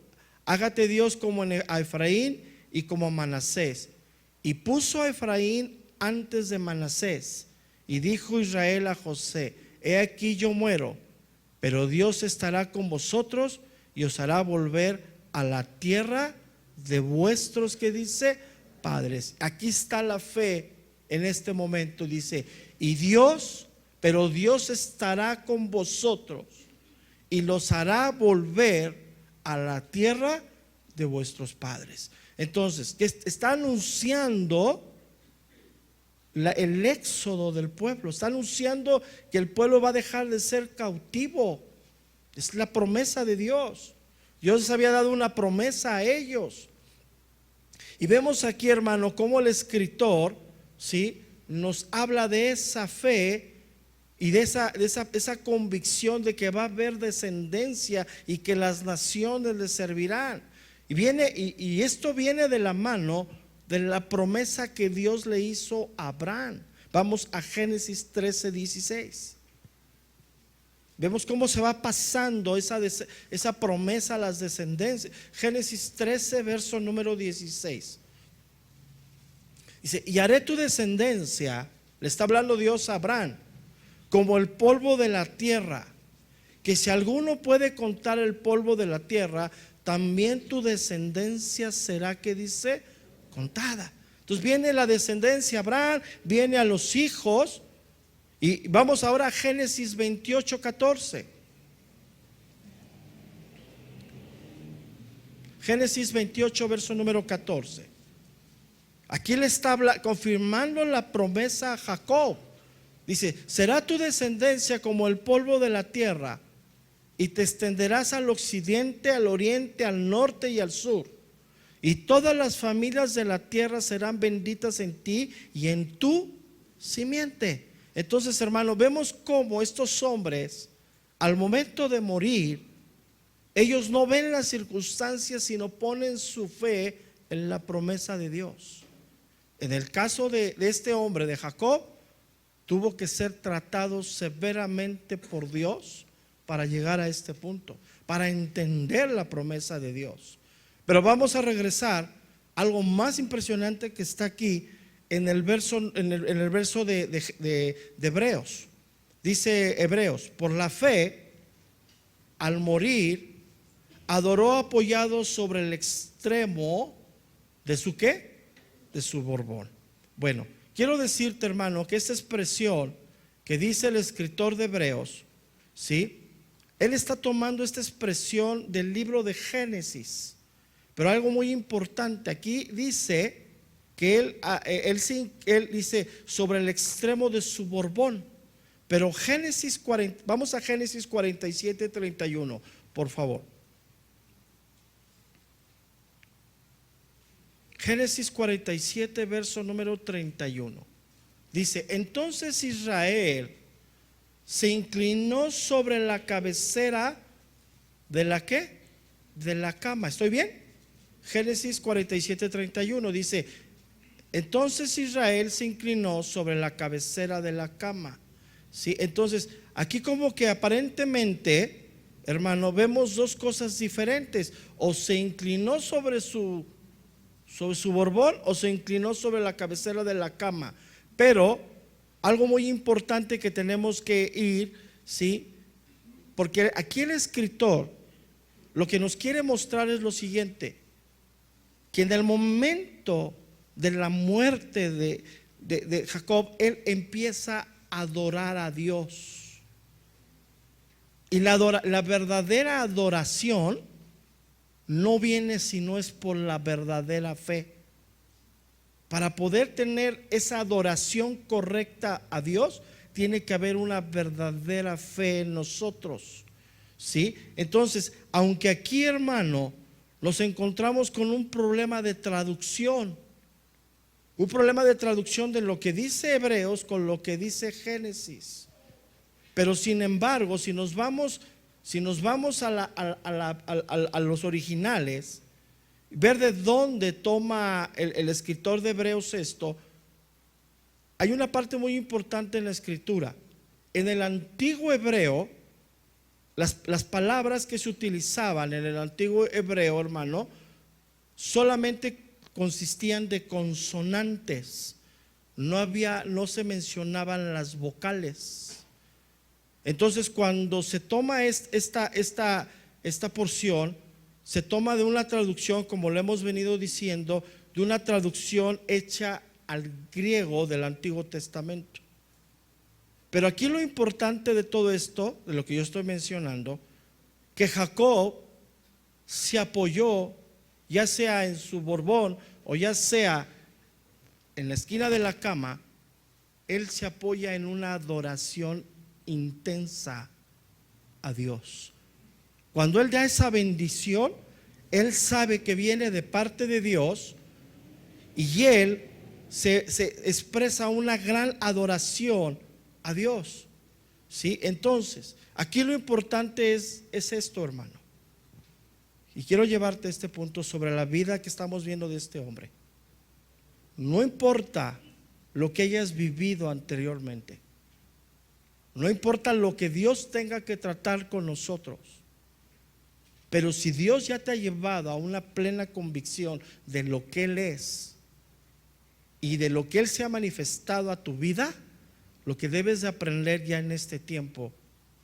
hágate Dios como a Efraín y como a Manasés. Y puso a Efraín antes de Manasés. Y dijo Israel a José: he aquí yo muero, pero Dios estará con vosotros y os hará volver a la tierra de vuestros, que dice, padres. Aquí está la fe en este momento. Dice: y Dios, pero Dios estará con vosotros y los hará volver a la tierra de vuestros padres. Entonces, que está anunciando el éxodo del pueblo, está anunciando que el pueblo va a dejar de ser cautivo. Es la promesa de Dios. Dios les había dado una promesa a ellos. Y vemos aquí, hermano, cómo el escritor, ¿sí?, nos habla de esa fe y de esa convicción de que va a haber descendencia y que las naciones le servirán. Y esto viene de la mano de la promesa que Dios le hizo a Abraham. Vamos a Génesis 13:16. Vemos cómo se va pasando esa promesa a las descendencias. Génesis 13, verso número 16. Dice: y haré tu descendencia, le está hablando Dios a Abraham, como el polvo de la tierra, que si alguno puede contar el polvo de la tierra, también tu descendencia será, que dice, contada. Entonces viene la descendencia, Abraham, viene a los hijos. Y vamos ahora a Génesis 28:14. Génesis 28, verso número 14. Aquí le está confirmando la promesa a Jacob. Dice: será tu descendencia como el polvo de la tierra, y te extenderás al occidente, al oriente, al norte y al sur. Y todas las familias de la tierra serán benditas en ti y en tu simiente. Entonces, hermano, vemos cómo estos hombres, al momento de morir, ellos no ven las circunstancias, sino ponen su fe en la promesa de Dios. En el caso de este hombre, de Jacob, tuvo que ser tratado severamente por Dios para llegar a este punto, para entender la promesa de Dios. Pero vamos a regresar a algo más impresionante que está aquí en el verso de Hebreos. Dice Hebreos: por la fe, al morir, adoró apoyado sobre el extremo de su ¿qué? De su bordón. Bueno, quiero decirte, hermano, que esta expresión que dice el escritor de Hebreos, ¿sí?, él está tomando esta expresión del libro de Génesis. Pero algo muy importante, aquí dice que él dice sobre el extremo de su bordón. Pero vamos a Génesis 47:31, por favor. Génesis 47, verso número 31. Dice: entonces Israel se inclinó sobre la cabecera de la ¿qué? De la cama. ¿Estoy bien? Génesis 47, 31 dice: entonces Israel se inclinó sobre la cabecera de la cama. ¿Sí? Entonces, aquí como que aparentemente, hermano, vemos dos cosas diferentes. O se inclinó sobre su borbón, o se inclinó sobre la cabecera de la cama. Pero algo muy importante que tenemos que ir, ¿sí? Porque aquí el escritor lo que nos quiere mostrar es lo siguiente: que en el momento de la muerte de Jacob, él empieza a adorar a Dios. Y la verdadera adoración no viene si no es por la verdadera fe. Para poder tener esa adoración correcta a Dios, tiene que haber una verdadera fe en nosotros. ¿Sí? Entonces, aunque aquí, hermano, nos encontramos con un problema de traducción, de lo que dice Hebreos con lo que dice Génesis. Pero sin embargo, si nos vamos a los originales, ver de dónde toma el escritor de Hebreos esto, hay una parte muy importante en la escritura. En el antiguo hebreo, las palabras que se utilizaban en el antiguo hebreo, hermano, solamente consistían de consonantes. No se mencionaban las vocales. Entonces, cuando se toma esta porción, se toma de una traducción, como lo hemos venido diciendo, de una traducción hecha al griego del Antiguo Testamento. Pero aquí lo importante de todo esto, de lo que yo estoy mencionando, que Jacob se apoyó, ya sea en su borbón o ya sea en la esquina de la cama, él se apoya en una adoración intensa a Dios. Cuando él da esa bendición, él sabe que viene de parte de Dios, y él se expresa una gran adoración a Dios. ¿Sí? Entonces, aquí lo importante es esto, hermano. Y quiero llevarte a este punto sobre la vida que estamos viendo de este hombre. No importa lo que hayas vivido anteriormente, no importa lo que Dios tenga que tratar con nosotros, pero si Dios ya te ha llevado a una plena convicción de lo que Él es y de lo que Él se ha manifestado a tu vida, lo que debes de aprender ya en este tiempo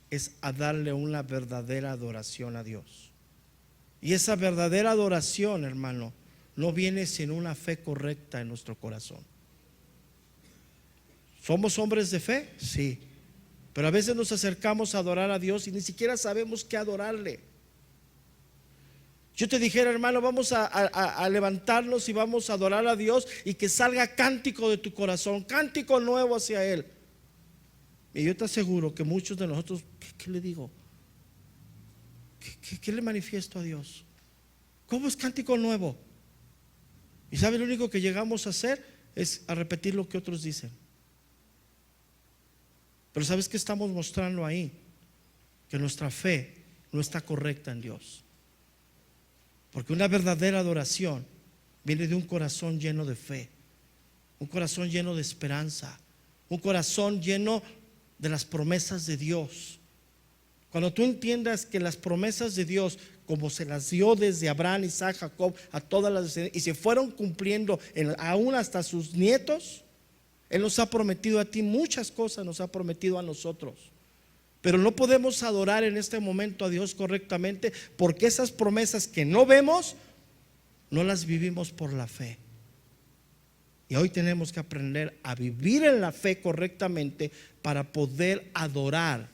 es a darle una verdadera adoración a Dios. Y esa verdadera adoración, hermano, no viene sin una fe correcta en nuestro corazón. ¿Somos hombres de fe? Sí. Pero a veces nos acercamos a adorar a Dios y ni siquiera sabemos qué adorarle. Yo te dijera, hermano, vamos a levantarnos y vamos a adorar a Dios, y que salga cántico de tu corazón, cántico nuevo hacia Él. Y yo te aseguro que muchos de nosotros, ¿qué le digo? ¿Qué le manifiesto a Dios? ¿Cómo es cántico nuevo? Y ¿sabe? Lo único que llegamos a hacer es a repetir lo que otros dicen. Pero ¿sabes qué estamos mostrando ahí? Que nuestra fe no está correcta en Dios. Porque una verdadera adoración viene de un corazón lleno de fe, un corazón lleno de esperanza, un corazón lleno de las promesas de Dios. Cuando tú entiendas que las promesas de Dios, como se las dio desde Abraham, Isaac, Jacob, a todas las descendencias, y se fueron cumpliendo aún hasta sus nietos, Él nos ha prometido a ti muchas cosas, nos ha prometido a nosotros. Pero no podemos adorar en este momento a Dios correctamente, porque esas promesas que no vemos, no las vivimos por la fe. Y hoy tenemos que aprender a vivir en la fe correctamente para poder adorar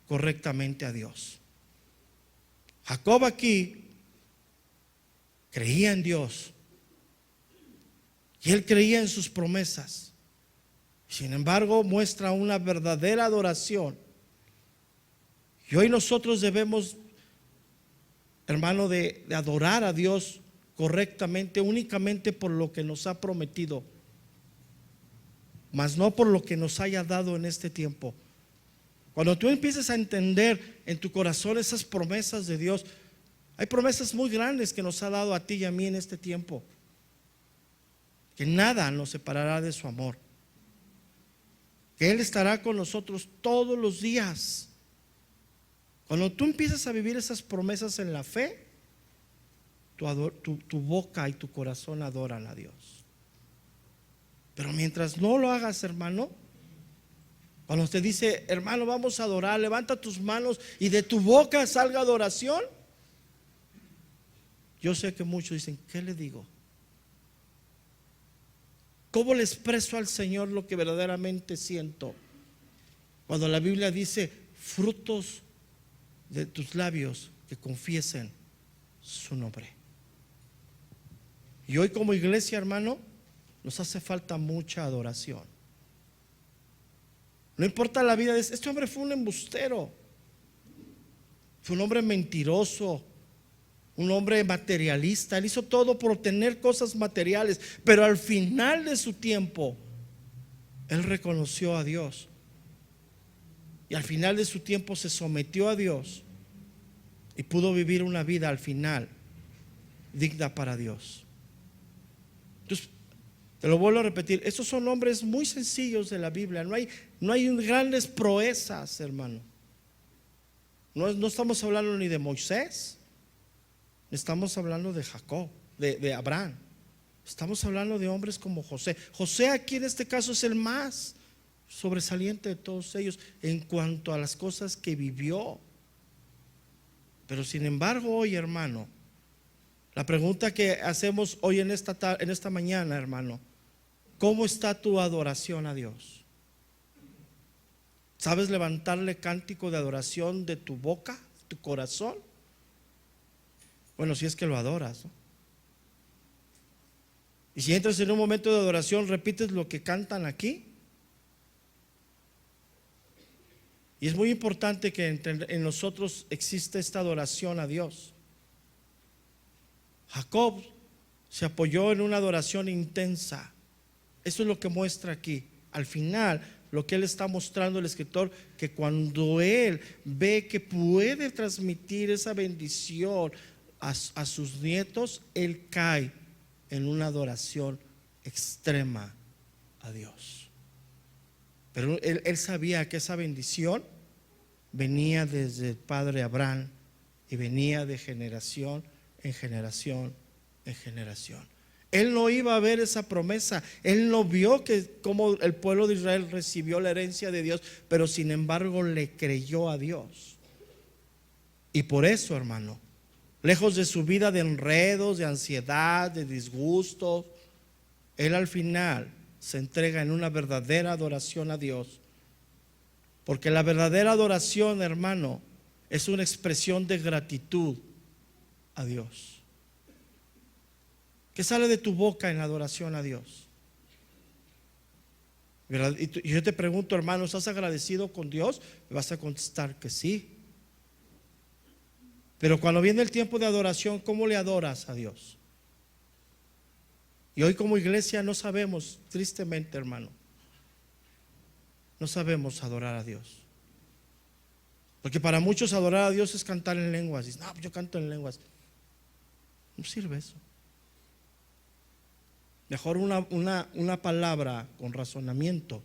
correctamente a Dios. Jacob aquí creía en Dios y él creía en sus promesas. Sin embargo, muestra una verdadera adoración. Y hoy nosotros debemos, hermano, de adorar a Dios correctamente únicamente por lo que nos ha prometido, mas no por lo que nos haya dado en este tiempo. Cuando tú empieces a entender en tu corazón esas promesas de Dios, hay promesas muy grandes que nos ha dado a ti y a mí en este tiempo, que nada nos separará de su amor, que Él estará con nosotros todos los días. Cuando tú empiezas a vivir esas promesas en la fe, tu boca y tu corazón adoran a Dios. Pero mientras no lo hagas, hermano, cuando te dice, hermano, vamos a adorar, levanta tus manos y de tu boca salga adoración, yo sé que muchos dicen, ¿qué le digo? ¿Cómo le expreso al Señor lo que verdaderamente siento? Cuando la Biblia dice, frutos de tus labios que confiesen su nombre. Y hoy como iglesia, hermano, nos hace falta mucha adoración. No importa la vida de este hombre, fue un embustero, fue un hombre mentiroso, un hombre materialista. Él hizo todo por obtener cosas materiales, pero al final de su tiempo él reconoció a Dios y al final de su tiempo se sometió a Dios y pudo vivir una vida al final digna para Dios. Entonces, te lo vuelvo a repetir, estos son hombres muy sencillos de la Biblia. No hay grandes proezas, hermano. No estamos hablando ni de Moisés, estamos hablando de Jacob, de Abraham. Estamos hablando de hombres como José. José aquí en este caso es el más sobresaliente de todos ellos en cuanto a las cosas que vivió. Pero sin embargo hoy, hermano, la pregunta que hacemos hoy en esta mañana, hermano, ¿cómo está tu adoración a Dios? ¿Sabes levantarle cántico de adoración de tu boca, tu corazón? Bueno, si es que lo adoras, ¿no? Y si entras en un momento de adoración, repites lo que cantan aquí. Y es muy importante que en nosotros exista esta adoración a Dios. Jacob se apoyó en una adoración intensa. Eso es lo que muestra aquí. Al final, lo que él está mostrando, el escritor, que cuando él ve que puede transmitir esa bendición a sus nietos, él cae en una adoración extrema a Dios. Pero él sabía que esa bendición venía desde el padre Abraham y venía de generación en generación en generación. Él no iba a ver esa promesa. Él no vio cómo el pueblo de Israel recibió la herencia de Dios, pero sin embargo le creyó a Dios. Y por eso, hermano, lejos de su vida de enredos, de ansiedad, de disgustos, él al final se entrega en una verdadera adoración a Dios. Porque la verdadera adoración, hermano, es una expresión de gratitud a Dios. ¿Qué sale de tu boca en la adoración a Dios? ¿Verdad? Y yo te pregunto, hermano, ¿estás agradecido con Dios? Me vas a contestar que sí. Pero cuando viene el tiempo de adoración, ¿cómo le adoras a Dios? Y hoy como iglesia no sabemos, tristemente, hermano, no sabemos adorar a Dios. Porque para muchos adorar a Dios es cantar en lenguas. Dicen, no, yo canto en lenguas. No sirve eso. Mejor una palabra con razonamiento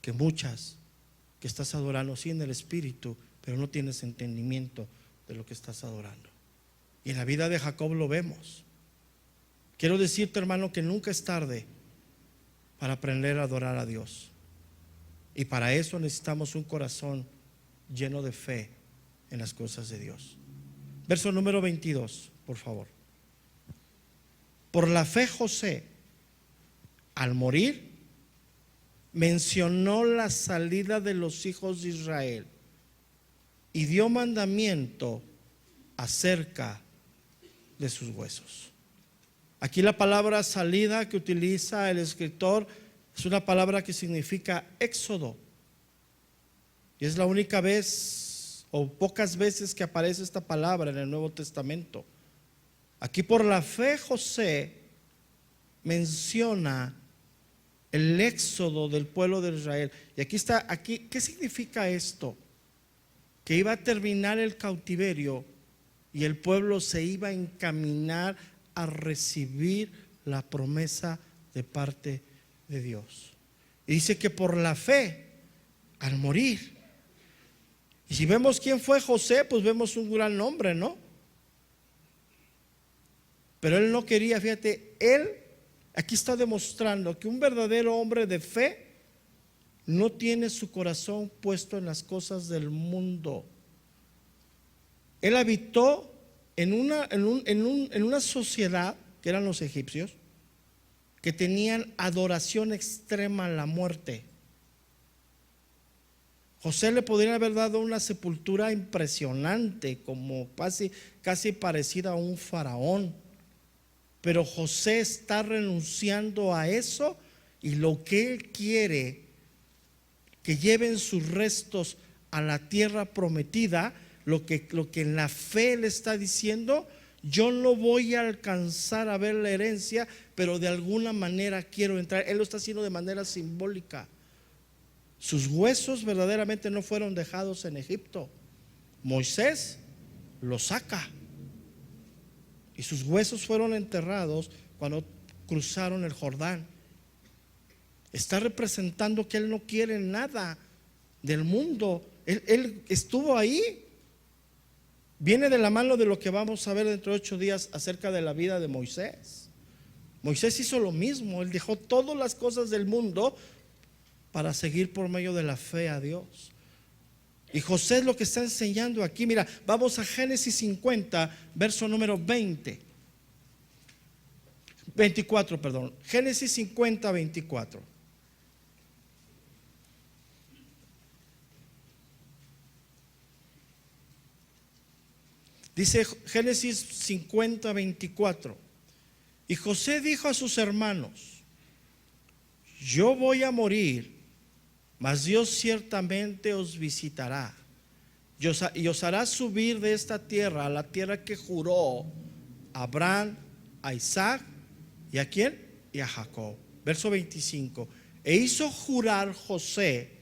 que muchas que estás adorando sí en el espíritu, pero no tienes entendimiento de lo que estás adorando. Y en la vida de Jacob lo vemos. Quiero decirte, hermano, que nunca es tarde para aprender a adorar a Dios. Y para eso necesitamos un corazón lleno de fe en las cosas de Dios. Verso número 22, por favor. Por la fe José, al morir, mencionó la salida de los hijos de Israel y dio mandamiento acerca de sus huesos. Aquí la palabra salida que utiliza el escritor es una palabra que significa éxodo. Y es la única vez o pocas veces que aparece esta palabra en el Nuevo Testamento. Aquí por la fe José menciona el éxodo del pueblo de Israel. Y aquí está, ¿qué significa esto? Que iba a terminar el cautiverio y el pueblo se iba a encaminar a recibir la promesa de parte de Dios. Y dice que por la fe, al morir. Y si vemos quién fue José, pues vemos un gran nombre, ¿no? Pero él no quería, fíjate, él aquí está demostrando que un verdadero hombre de fe no tiene su corazón puesto en las cosas del mundo. Él habitó en una sociedad que eran los egipcios, que tenían adoración extrema a la muerte. José le podría haber dado una sepultura impresionante, como casi parecida a un faraón. Pero José está renunciando a eso, y lo que él quiere, que lleven sus restos a la tierra prometida, lo que en la fe le está diciendo: yo no voy a alcanzar a ver la herencia, pero de alguna manera quiero entrar. Él lo está haciendo de manera simbólica. Sus huesos verdaderamente no fueron dejados en Egipto. Moisés los saca y sus huesos fueron enterrados cuando cruzaron el Jordán. Está representando que él no quiere nada del mundo. Él estuvo ahí. Viene de la mano de lo que vamos a ver dentro de 8 días acerca de la vida de Moisés. Moisés hizo lo mismo. Él dejó todas las cosas del mundo para seguir por medio de la fe a Dios. Y José es lo que está enseñando aquí. Mira, vamos a Génesis 50, verso número 24, perdón. Génesis 50, 24. Dice Génesis 50, 24. Y José dijo a sus hermanos: yo voy a morir, mas Dios ciertamente os visitará y os hará subir de esta tierra a la tierra que juró a Abraham, a Isaac y ¿a quién? Y a Jacob. Verso 25. E hizo jurar José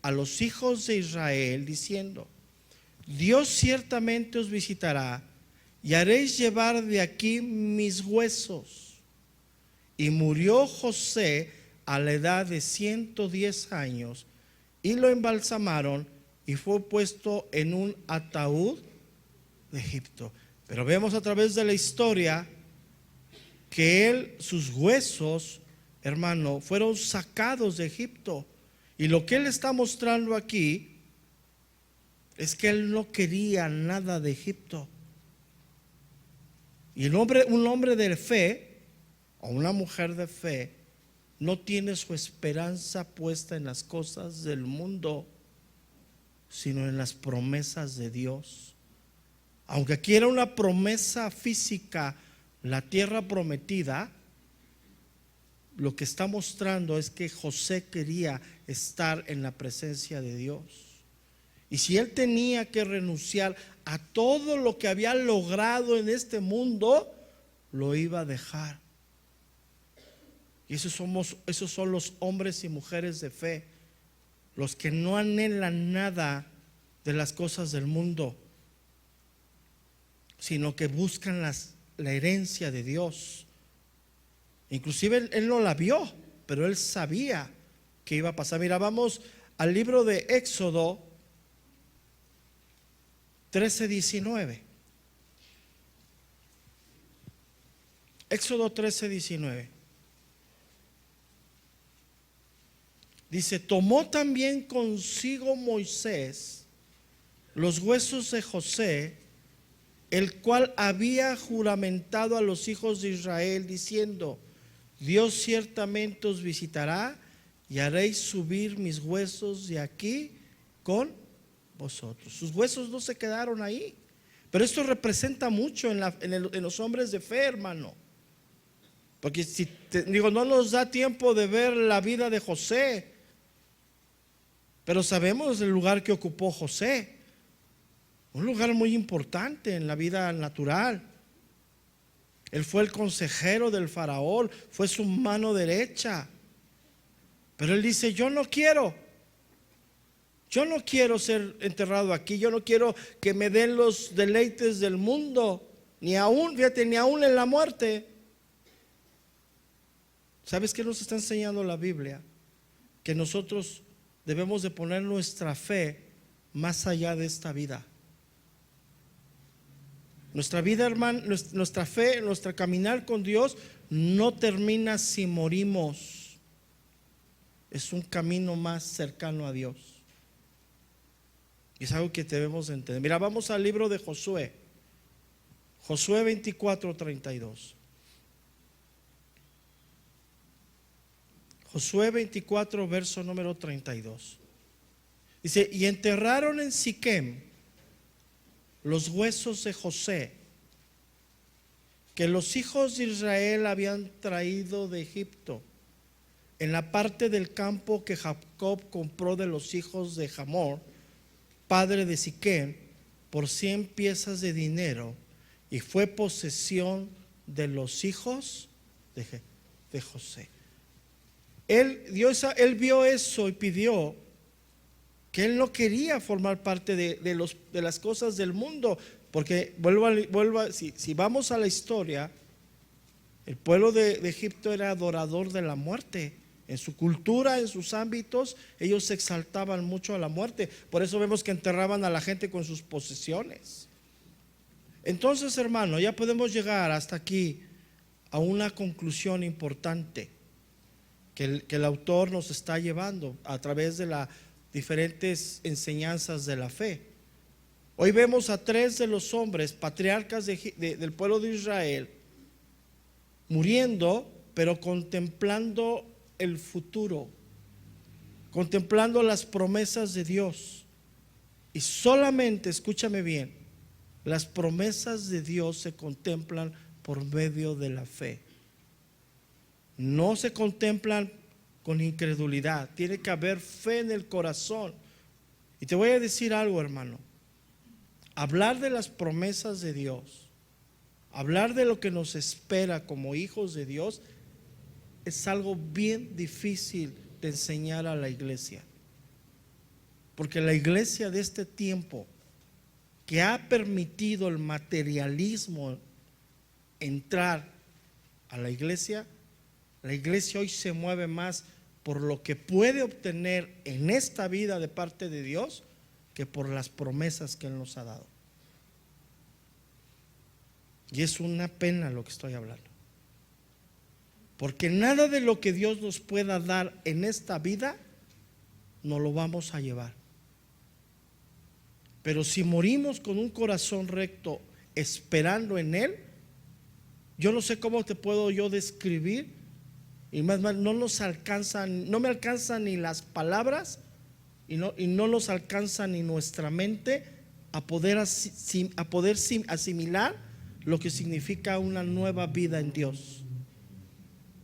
a los hijos de Israel diciendo: Dios ciertamente os visitará y haréis llevar de aquí mis huesos. Y murió José a la edad de 110 años y lo embalsamaron y fue puesto en un ataúd de Egipto. Pero vemos a través de la historia que sus huesos, hermano, fueron sacados de Egipto. Y lo que él está mostrando aquí es que él no quería nada de Egipto. Y un hombre de fe o una mujer de fe no tiene su esperanza puesta en las cosas del mundo, sino en las promesas de Dios. Aunque aquí era una promesa física, la tierra prometida, lo que está mostrando es que José quería estar en la presencia de Dios. Y si él tenía que renunciar a todo lo que había logrado en este mundo, lo iba a dejar. Y esos son los hombres y mujeres de fe, los que no anhelan nada de las cosas del mundo, sino que buscan la herencia de Dios. Inclusive él no la vio, pero él sabía que iba a pasar. Mira, vamos al libro de Éxodo 13:19. Éxodo 13:19. Dice: tomó también consigo Moisés los huesos de José, el cual había juramentado a los hijos de Israel diciendo: Dios ciertamente os visitará y haréis subir mis huesos de aquí con vosotros. Sus huesos no se quedaron ahí, pero esto representa mucho en los hombres de fe, hermano. Porque no nos da tiempo de ver la vida de José, pero sabemos el lugar que ocupó José, un lugar muy importante en la vida natural. Él fue el consejero del faraón, fue su mano derecha. Pero él dice: yo no quiero ser enterrado aquí. Yo no quiero que me den los deleites del mundo, ni aún, fíjate, ni aún en la muerte. ¿Sabes qué nos está enseñando la Biblia? Que nosotros debemos de poner nuestra fe más allá de esta vida. Nuestra vida, hermano, nuestra fe, nuestra caminar con Dios no termina si morimos. Es un camino más cercano a Dios. Y es algo que debemos entender. Mira, vamos al libro de Josué. Josué 24:32. Josué 24, verso número 32. Dice: y enterraron en Siquem los huesos de José, que los hijos de Israel habían traído de Egipto, en la parte del campo que Jacob compró de los hijos de Hamor, padre de Siquem, por 100 piezas de dinero, y fue posesión de los hijos de José. Él vio eso y pidió, que él no quería formar parte de las cosas del mundo, porque si vamos a la historia, el pueblo de Egipto era adorador de la muerte. En su cultura, en sus ámbitos, ellos exaltaban mucho a la muerte. Por eso vemos que enterraban a la gente con sus posesiones. Entonces, hermano, ya podemos llegar hasta aquí a una conclusión importante que el autor nos está llevando a través de las diferentes enseñanzas de la fe. Hoy vemos a 3 de los hombres patriarcas del pueblo de Israel muriendo, pero contemplando el futuro, contemplando las promesas de Dios. Y solamente, escúchame bien, las promesas de Dios se contemplan por medio de la fe. No se contemplan con incredulidad. Tiene que haber fe en el corazón. Y te voy a decir algo, hermano. Hablar de las promesas de Dios, hablar de lo que nos espera como hijos de Dios, es algo bien difícil de enseñar a la iglesia. Porque la iglesia de este tiempo, que ha permitido el materialismo entrar a la iglesia hoy se mueve más por lo que puede obtener en esta vida de parte de Dios que por las promesas que Él nos ha dado. Y es una pena lo que estoy hablando, porque nada de lo que Dios nos pueda dar en esta vida nos lo vamos a llevar. Pero si morimos con un corazón recto esperando en Él, yo no sé cómo te puedo yo describir. Y más no nos alcanzan, no me alcanzan ni las palabras y no nos alcanza ni nuestra mente a poder asimilar lo que significa una nueva vida en Dios.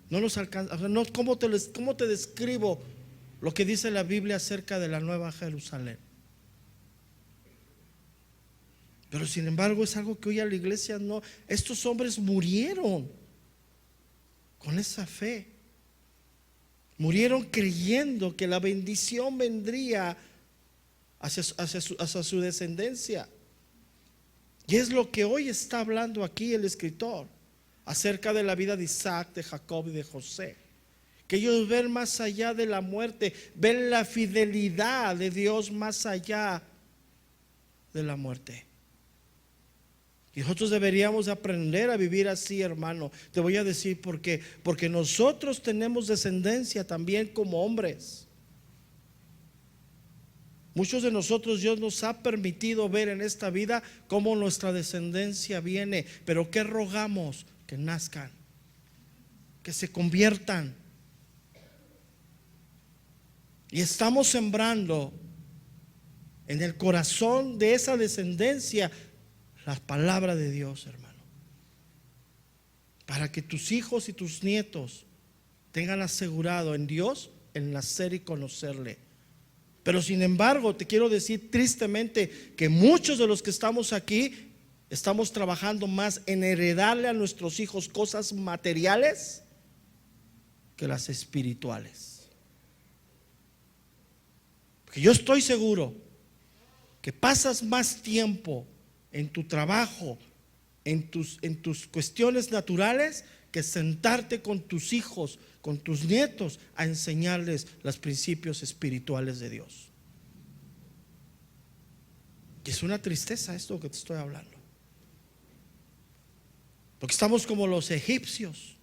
No nos alcanza. ¿Cómo te describo lo que dice la Biblia acerca de la Nueva Jerusalén? Pero sin embargo es algo que hoy a la iglesia no. Estos hombres murieron con esa fe. Murieron creyendo que la bendición vendría hacia su descendencia. Y es lo que hoy está hablando aquí el escritor acerca de la vida de Isaac, de Jacob y de José. Que ellos ven más allá de la muerte, ven la fidelidad de Dios más allá de la muerte. Y nosotros deberíamos aprender a vivir así, hermano. Te voy a decir por qué. Porque nosotros tenemos descendencia también como hombres. Muchos de nosotros Dios nos ha permitido ver en esta vida cómo nuestra descendencia viene. Pero ¿qué rogamos? Que nazcan, que se conviertan. Y estamos sembrando en el corazón de esa descendencia la palabra de Dios, hermano, para que tus hijos y tus nietos tengan asegurado en Dios el nacer y conocerle. Pero sin embargo te quiero decir tristemente que muchos de los que estamos aquí estamos trabajando más en heredarle a nuestros hijos cosas materiales que las espirituales. Porque yo estoy seguro que pasas más tiempo en tu trabajo, en tus cuestiones naturales, que sentarte con tus hijos, con tus nietos, a enseñarles los principios espirituales de Dios. Y es una tristeza esto que te estoy hablando, porque estamos como los egipcios.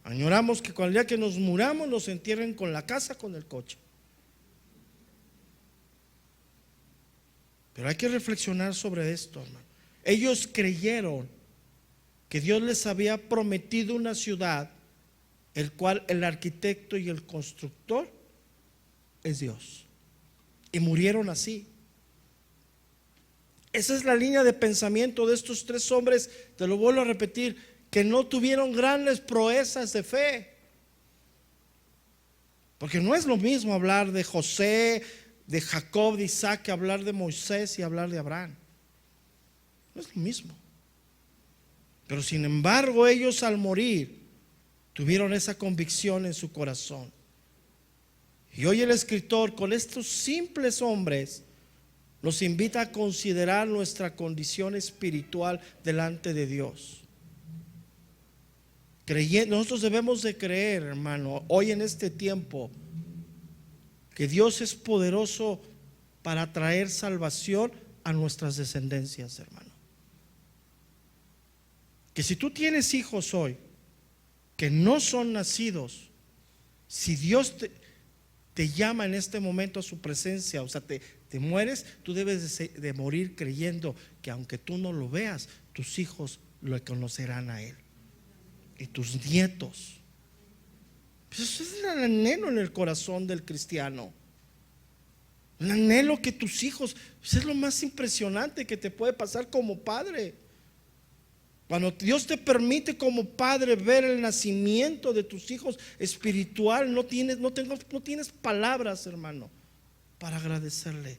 Añoramos que cuando el día que nos muramos nos entierren con la casa, con el coche. Pero hay que reflexionar sobre esto, hermano. Ellos creyeron que Dios les había prometido una ciudad, el cual el arquitecto y el constructor es Dios, y murieron así. Esa es la línea de pensamiento de estos tres hombres, te lo vuelvo a repetir, que no tuvieron grandes proezas de fe. Porque no es lo mismo hablar de José, de Jacob, de Isaac, que hablar de Moisés y hablar de Abraham. No es lo mismo. Pero sin embargo, ellos al morir tuvieron esa convicción en su corazón. Y hoy el escritor, con estos simples hombres, nos invita a considerar nuestra condición espiritual delante de Dios. Nosotros debemos de creer, hermano, hoy en este tiempo, que Dios es poderoso para traer salvación a nuestras descendencias, hermano. Que si tú tienes hijos hoy que no son nacidos, si Dios te llama en este momento a su presencia, o sea, te mueres, tú debes de morir creyendo que aunque tú no lo veas, tus hijos lo conocerán a Él y tus nietos. Pues eso es el anhelo en el corazón del cristiano. El anhelo que tus hijos, pues es lo más impresionante que te puede pasar como padre. Cuando Dios te permite como padre ver el nacimiento de tus hijos espiritual, no tienes palabras, hermano, para agradecerle,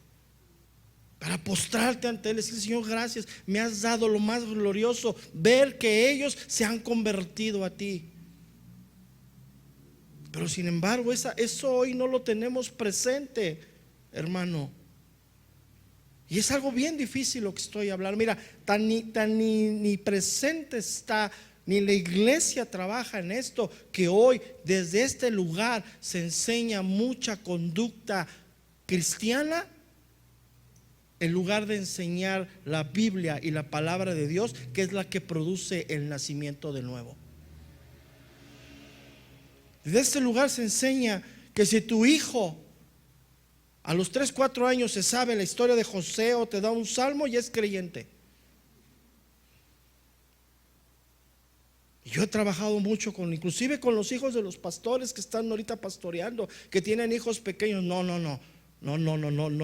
para postrarte ante Él y decir: Señor, gracias, me has dado lo más glorioso, ver que ellos se han convertido a ti. Pero sin embargo, eso hoy no lo tenemos presente, hermano. Y es algo bien difícil lo que estoy hablando. Mira, ni presente está, ni la iglesia trabaja en esto, que hoy desde este lugar se enseña mucha conducta cristiana, en lugar de enseñar la Biblia y la palabra de Dios, que es la que produce el nacimiento de nuevo. Desde este lugar se enseña que si tu hijo a los 3, 4 años se sabe la historia de José o te da un salmo, ya es creyente. Y yo he trabajado mucho inclusive con los hijos de los pastores que están ahorita pastoreando, que tienen hijos pequeños. No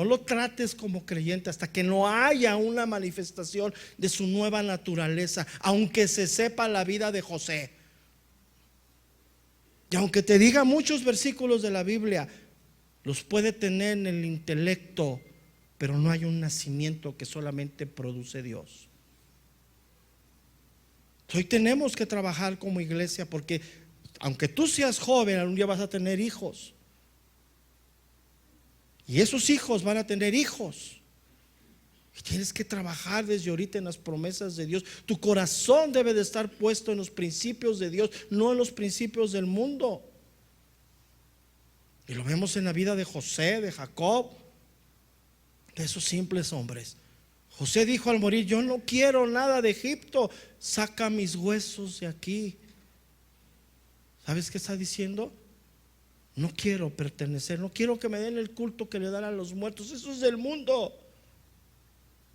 lo trates como creyente hasta que no haya una manifestación de su nueva naturaleza, aunque se sepa la vida de José. Y aunque te diga muchos versículos de la Biblia, los puede tener en el intelecto, pero no hay un nacimiento que solamente produce Dios. Hoy tenemos que trabajar como iglesia, porque aunque tú seas joven, algún día vas a tener hijos, y esos hijos van a tener hijos, y tienes que trabajar desde ahorita en las promesas de Dios. Tu corazón debe de estar puesto en los principios de Dios, no en los principios del mundo. Y lo vemos en la vida de José, de Jacob, de esos simples hombres. José dijo al morir: yo no quiero nada de Egipto, saca mis huesos de aquí. ¿Sabes qué está diciendo? No quiero pertenecer, no quiero que me den el culto que le dan a los muertos, eso es del mundo.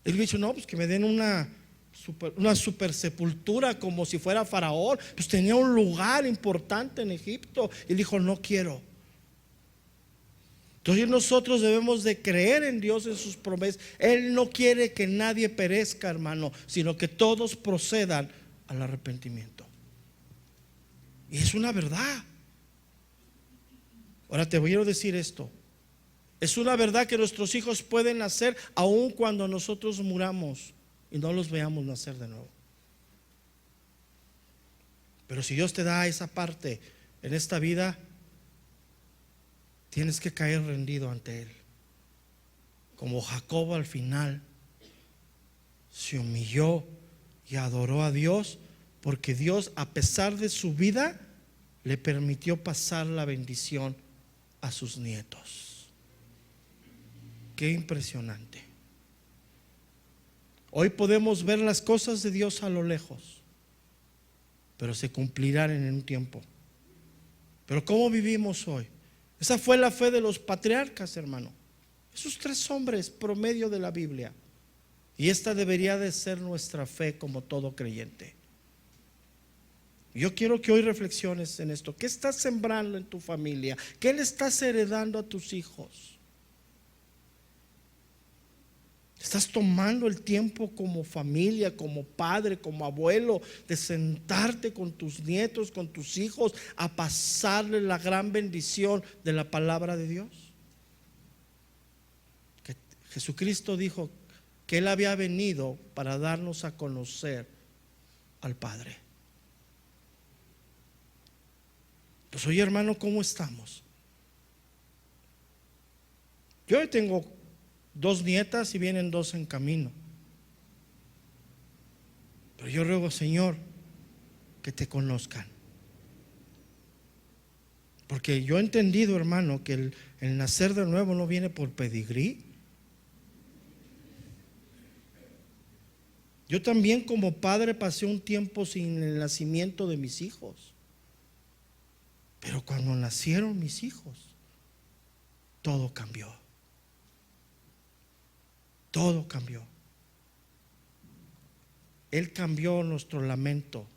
Él dijo: no, pues que me den una super sepultura como si fuera Faraón. Pues tenía un lugar importante en Egipto. Y él dijo: no quiero. Entonces nosotros debemos de creer en Dios, en sus promesas. Él no quiere que nadie perezca, hermano, sino que todos procedan al arrepentimiento. Y es una verdad. Ahora te voy a decir esto: Es una verdad que nuestros hijos pueden nacer aun cuando nosotros muramos y no los veamos nacer de nuevo. Pero si Dios te da esa parte en esta vida, tienes que caer rendido ante Él. Como Jacob al final se humilló y adoró a Dios, porque Dios, a pesar de su vida, le permitió pasar la bendición a sus nietos. Qué impresionante. Hoy podemos ver las cosas de Dios a lo lejos, pero se cumplirán en un tiempo. Pero ¿cómo vivimos hoy? Esa fue la fe de los patriarcas, hermano. Esos 3 hombres promedio de la Biblia. Y esta debería de ser nuestra fe como todo creyente. Yo quiero que hoy reflexiones en esto. ¿Qué estás sembrando en tu familia? ¿Qué le estás heredando a tus hijos? ¿Estás tomando el tiempo como familia, como padre, como abuelo, de sentarte con tus nietos, con tus hijos, a pasarle la gran bendición de la palabra de Dios? Que Jesucristo dijo que Él había venido para darnos a conocer al Padre. Pues oye, hermano, ¿cómo estamos? Yo tengo 2 nietas y vienen 2 en camino. Pero yo ruego, Señor, que te conozcan. Porque yo he entendido, hermano, que el nacer de nuevo no viene por pedigrí. Yo también como padre pasé un tiempo sin el nacimiento de mis hijos. Pero cuando nacieron mis hijos, todo cambió. Todo cambió. Él cambió nuestro lamento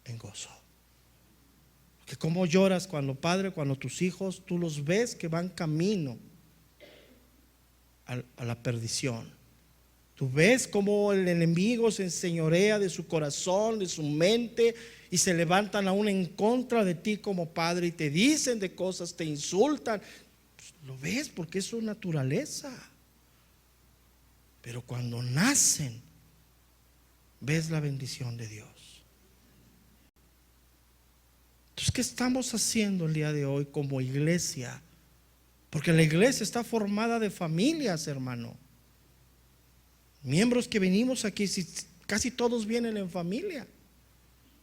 en gozo. Que cómo lloras cuando, padre, cuando tus hijos, tú los ves que van camino a la perdición. Tú ves cómo el enemigo se enseñorea de su corazón, de su mente, y se levantan aún en contra de ti como padre y te dicen de cosas, te insultan. Pues lo ves porque es su naturaleza. Pero cuando nacen, ves la bendición de Dios. Entonces, ¿qué estamos haciendo el día de hoy como iglesia? Porque la iglesia está formada de familias, hermano. Miembros que venimos aquí, casi todos vienen en familia.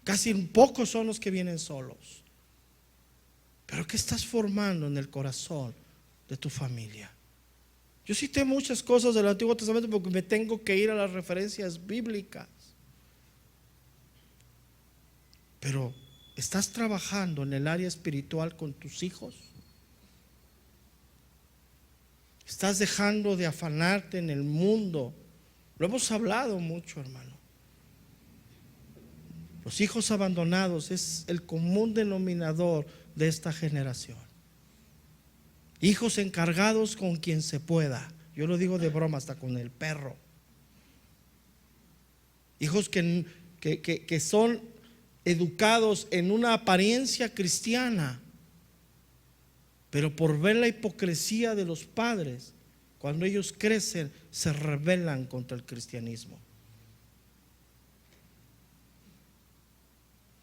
Casi pocos son los que vienen solos. Pero ¿qué estás formando en el corazón de tu familia? Yo cité muchas cosas del Antiguo Testamento porque me tengo que ir a las referencias bíblicas. Pero ¿estás trabajando en el área espiritual con tus hijos? ¿Estás dejando de afanarte en el mundo? Lo hemos hablado mucho, hermano. Los hijos abandonados es el común denominador de esta generación. Hijos encargados con quien se pueda. Yo lo digo de broma, hasta con el perro. Hijos que son educados en una apariencia cristiana, pero por ver la hipocresía de los padres, cuando ellos crecen, se rebelan contra el cristianismo.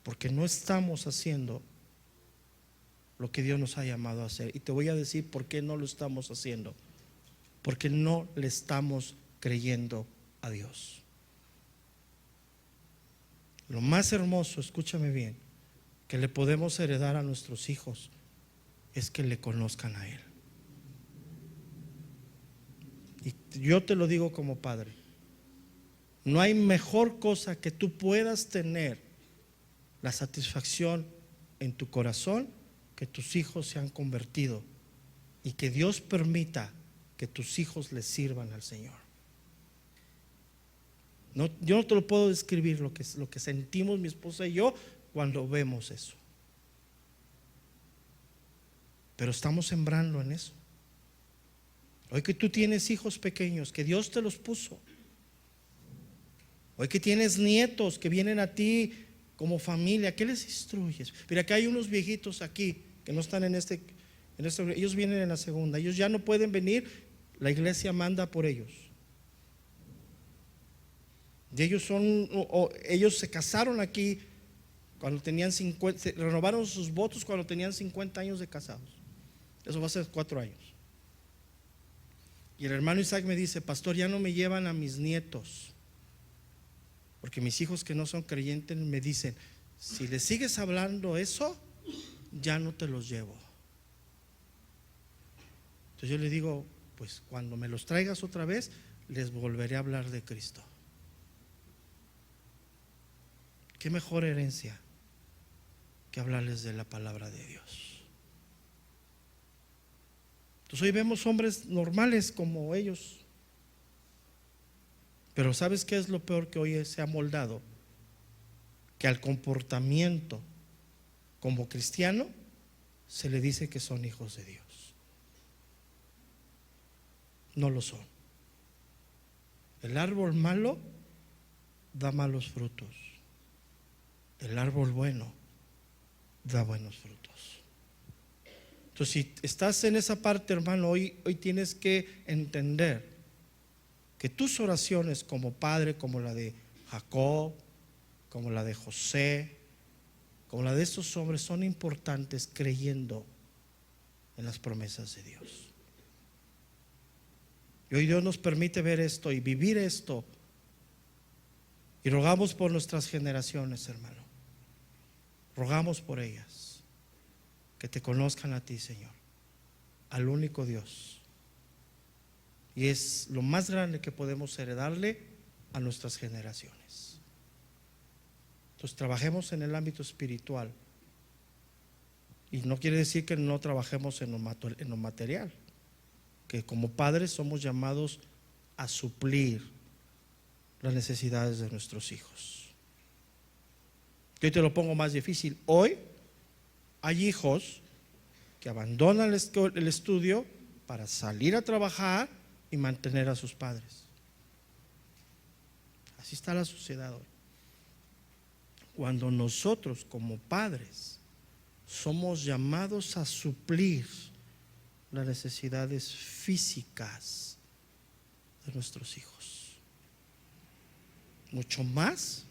Porque no estamos haciendo lo que Dios nos ha llamado a hacer. Y te voy a decir por qué no lo estamos haciendo. Porque no le estamos creyendo a Dios. Lo más hermoso, escúchame bien, que le podemos heredar a nuestros hijos es que le conozcan a Él. Y yo te lo digo como padre, no hay mejor cosa que tú puedas tener la satisfacción en tu corazón que tus hijos se han convertido y que Dios permita que tus hijos le sirvan al Señor. No, yo no te lo puedo describir lo que sentimos mi esposa y yo cuando vemos eso. Pero estamos sembrando en eso. Hoy que tú tienes hijos pequeños, que Dios te los puso. Hoy que tienes nietos que vienen a ti como familia, ¿qué les instruyes? Mira, que hay unos viejitos aquí que no están en Ellos vienen en la segunda. Ellos ya no pueden venir. La iglesia manda por ellos. Y ellos se casaron aquí cuando tenían 50, renovaron sus votos cuando tenían 50 años de casados. Eso va a ser 4 años. Y el hermano Isaac me dice: pastor, ya no me llevan a mis nietos, porque mis hijos que no son creyentes me dicen: si le sigues hablando eso, ya no te los llevo. Entonces yo le digo: pues cuando me los traigas otra vez, les volveré a hablar de Cristo. ¿Qué mejor herencia que hablarles de la palabra de Dios? Entonces hoy vemos hombres normales como ellos. Pero ¿sabes qué es lo peor que hoy se ha moldado? Que al comportamiento como cristiano se le dice que son hijos de Dios. No lo son. El árbol malo da malos frutos. El árbol bueno da buenos frutos. Entonces, si estás en esa parte, hermano, hoy tienes que entender que tus oraciones como padre, como la de Jacob, como la de José, como la de estos hombres, son importantes creyendo en las promesas de Dios. Y hoy Dios nos permite ver esto y vivir esto. Y rogamos por nuestras generaciones, hermano. Rogamos por ellas, que te conozcan a ti, Señor, al único Dios. Y es lo más grande que podemos heredarle a nuestras generaciones. Entonces trabajemos en el ámbito espiritual. Y no quiere decir que no trabajemos en lo material, que como padres somos llamados a suplir las necesidades de nuestros hijos. Yo te lo pongo más difícil. Hoy hay hijos que abandonan el estudio para salir a trabajar y mantener a sus padres. Así está la sociedad hoy. Cuando nosotros como padres somos llamados a suplir las necesidades físicas de nuestros hijos, mucho más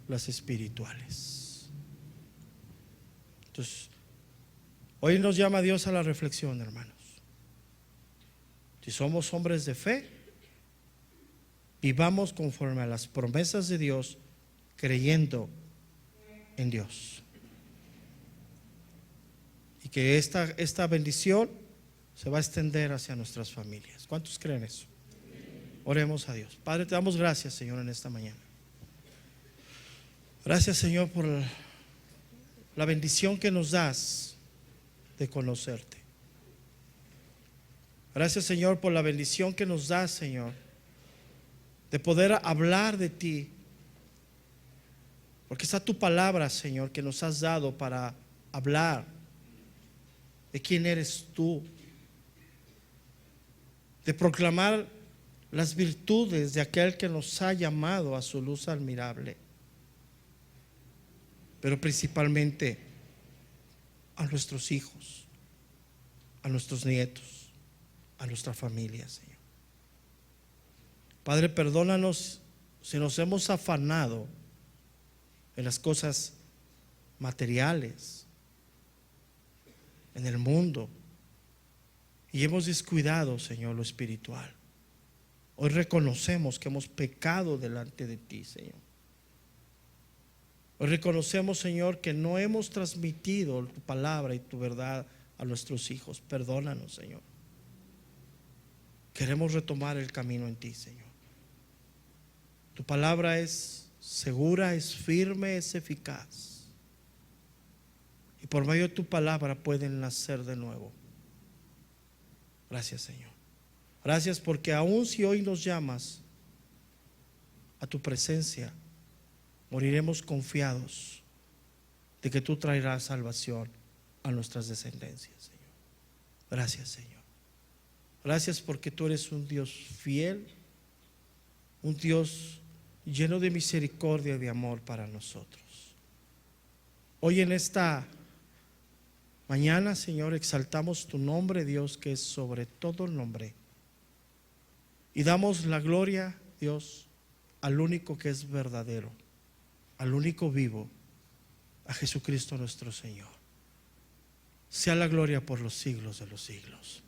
las espirituales. Entonces, hoy nos llama Dios a la reflexión, hermanos. Si somos hombres de fe, vivamos conforme a las promesas de Dios, creyendo en Dios. Y que esta bendición se va a extender hacia nuestras familias. ¿Cuántos creen eso? Oremos a Dios. Padre, te damos gracias, Señor, en esta mañana. Gracias, Señor, por la bendición que nos das de conocerte. Gracias, Señor, por la bendición que nos das, Señor, de poder hablar de ti. Porque está tu palabra, Señor, que nos has dado para hablar de quién eres tú, de proclamar las virtudes de aquel que nos ha llamado a su luz admirable, pero principalmente a nuestros hijos, a nuestros nietos, a nuestra familia, Señor. Padre, perdónanos si nos hemos afanado en las cosas materiales, en el mundo, y hemos descuidado, Señor, lo espiritual. Hoy reconocemos que hemos pecado delante de ti, Señor. Hoy reconocemos, Señor, que no hemos transmitido tu palabra y tu verdad a nuestros hijos. Perdónanos, Señor. Queremos retomar el camino en ti, Señor. Tu palabra es segura, es firme, es eficaz. Y por medio de tu palabra pueden nacer de nuevo. Gracias, Señor. Gracias porque aun si hoy nos llamas a tu presencia, moriremos confiados de que tú traerás salvación a nuestras descendencias, Señor. Gracias, Señor. Gracias porque tú eres un Dios fiel, un Dios lleno de misericordia y de amor para nosotros. Hoy en esta Mañana, Señor, exaltamos tu nombre, Dios, que es sobre todo el nombre. Y damos la gloria, Dios, al único que es verdadero, al único vivo, a Jesucristo nuestro Señor. Sea la gloria por los siglos de los siglos.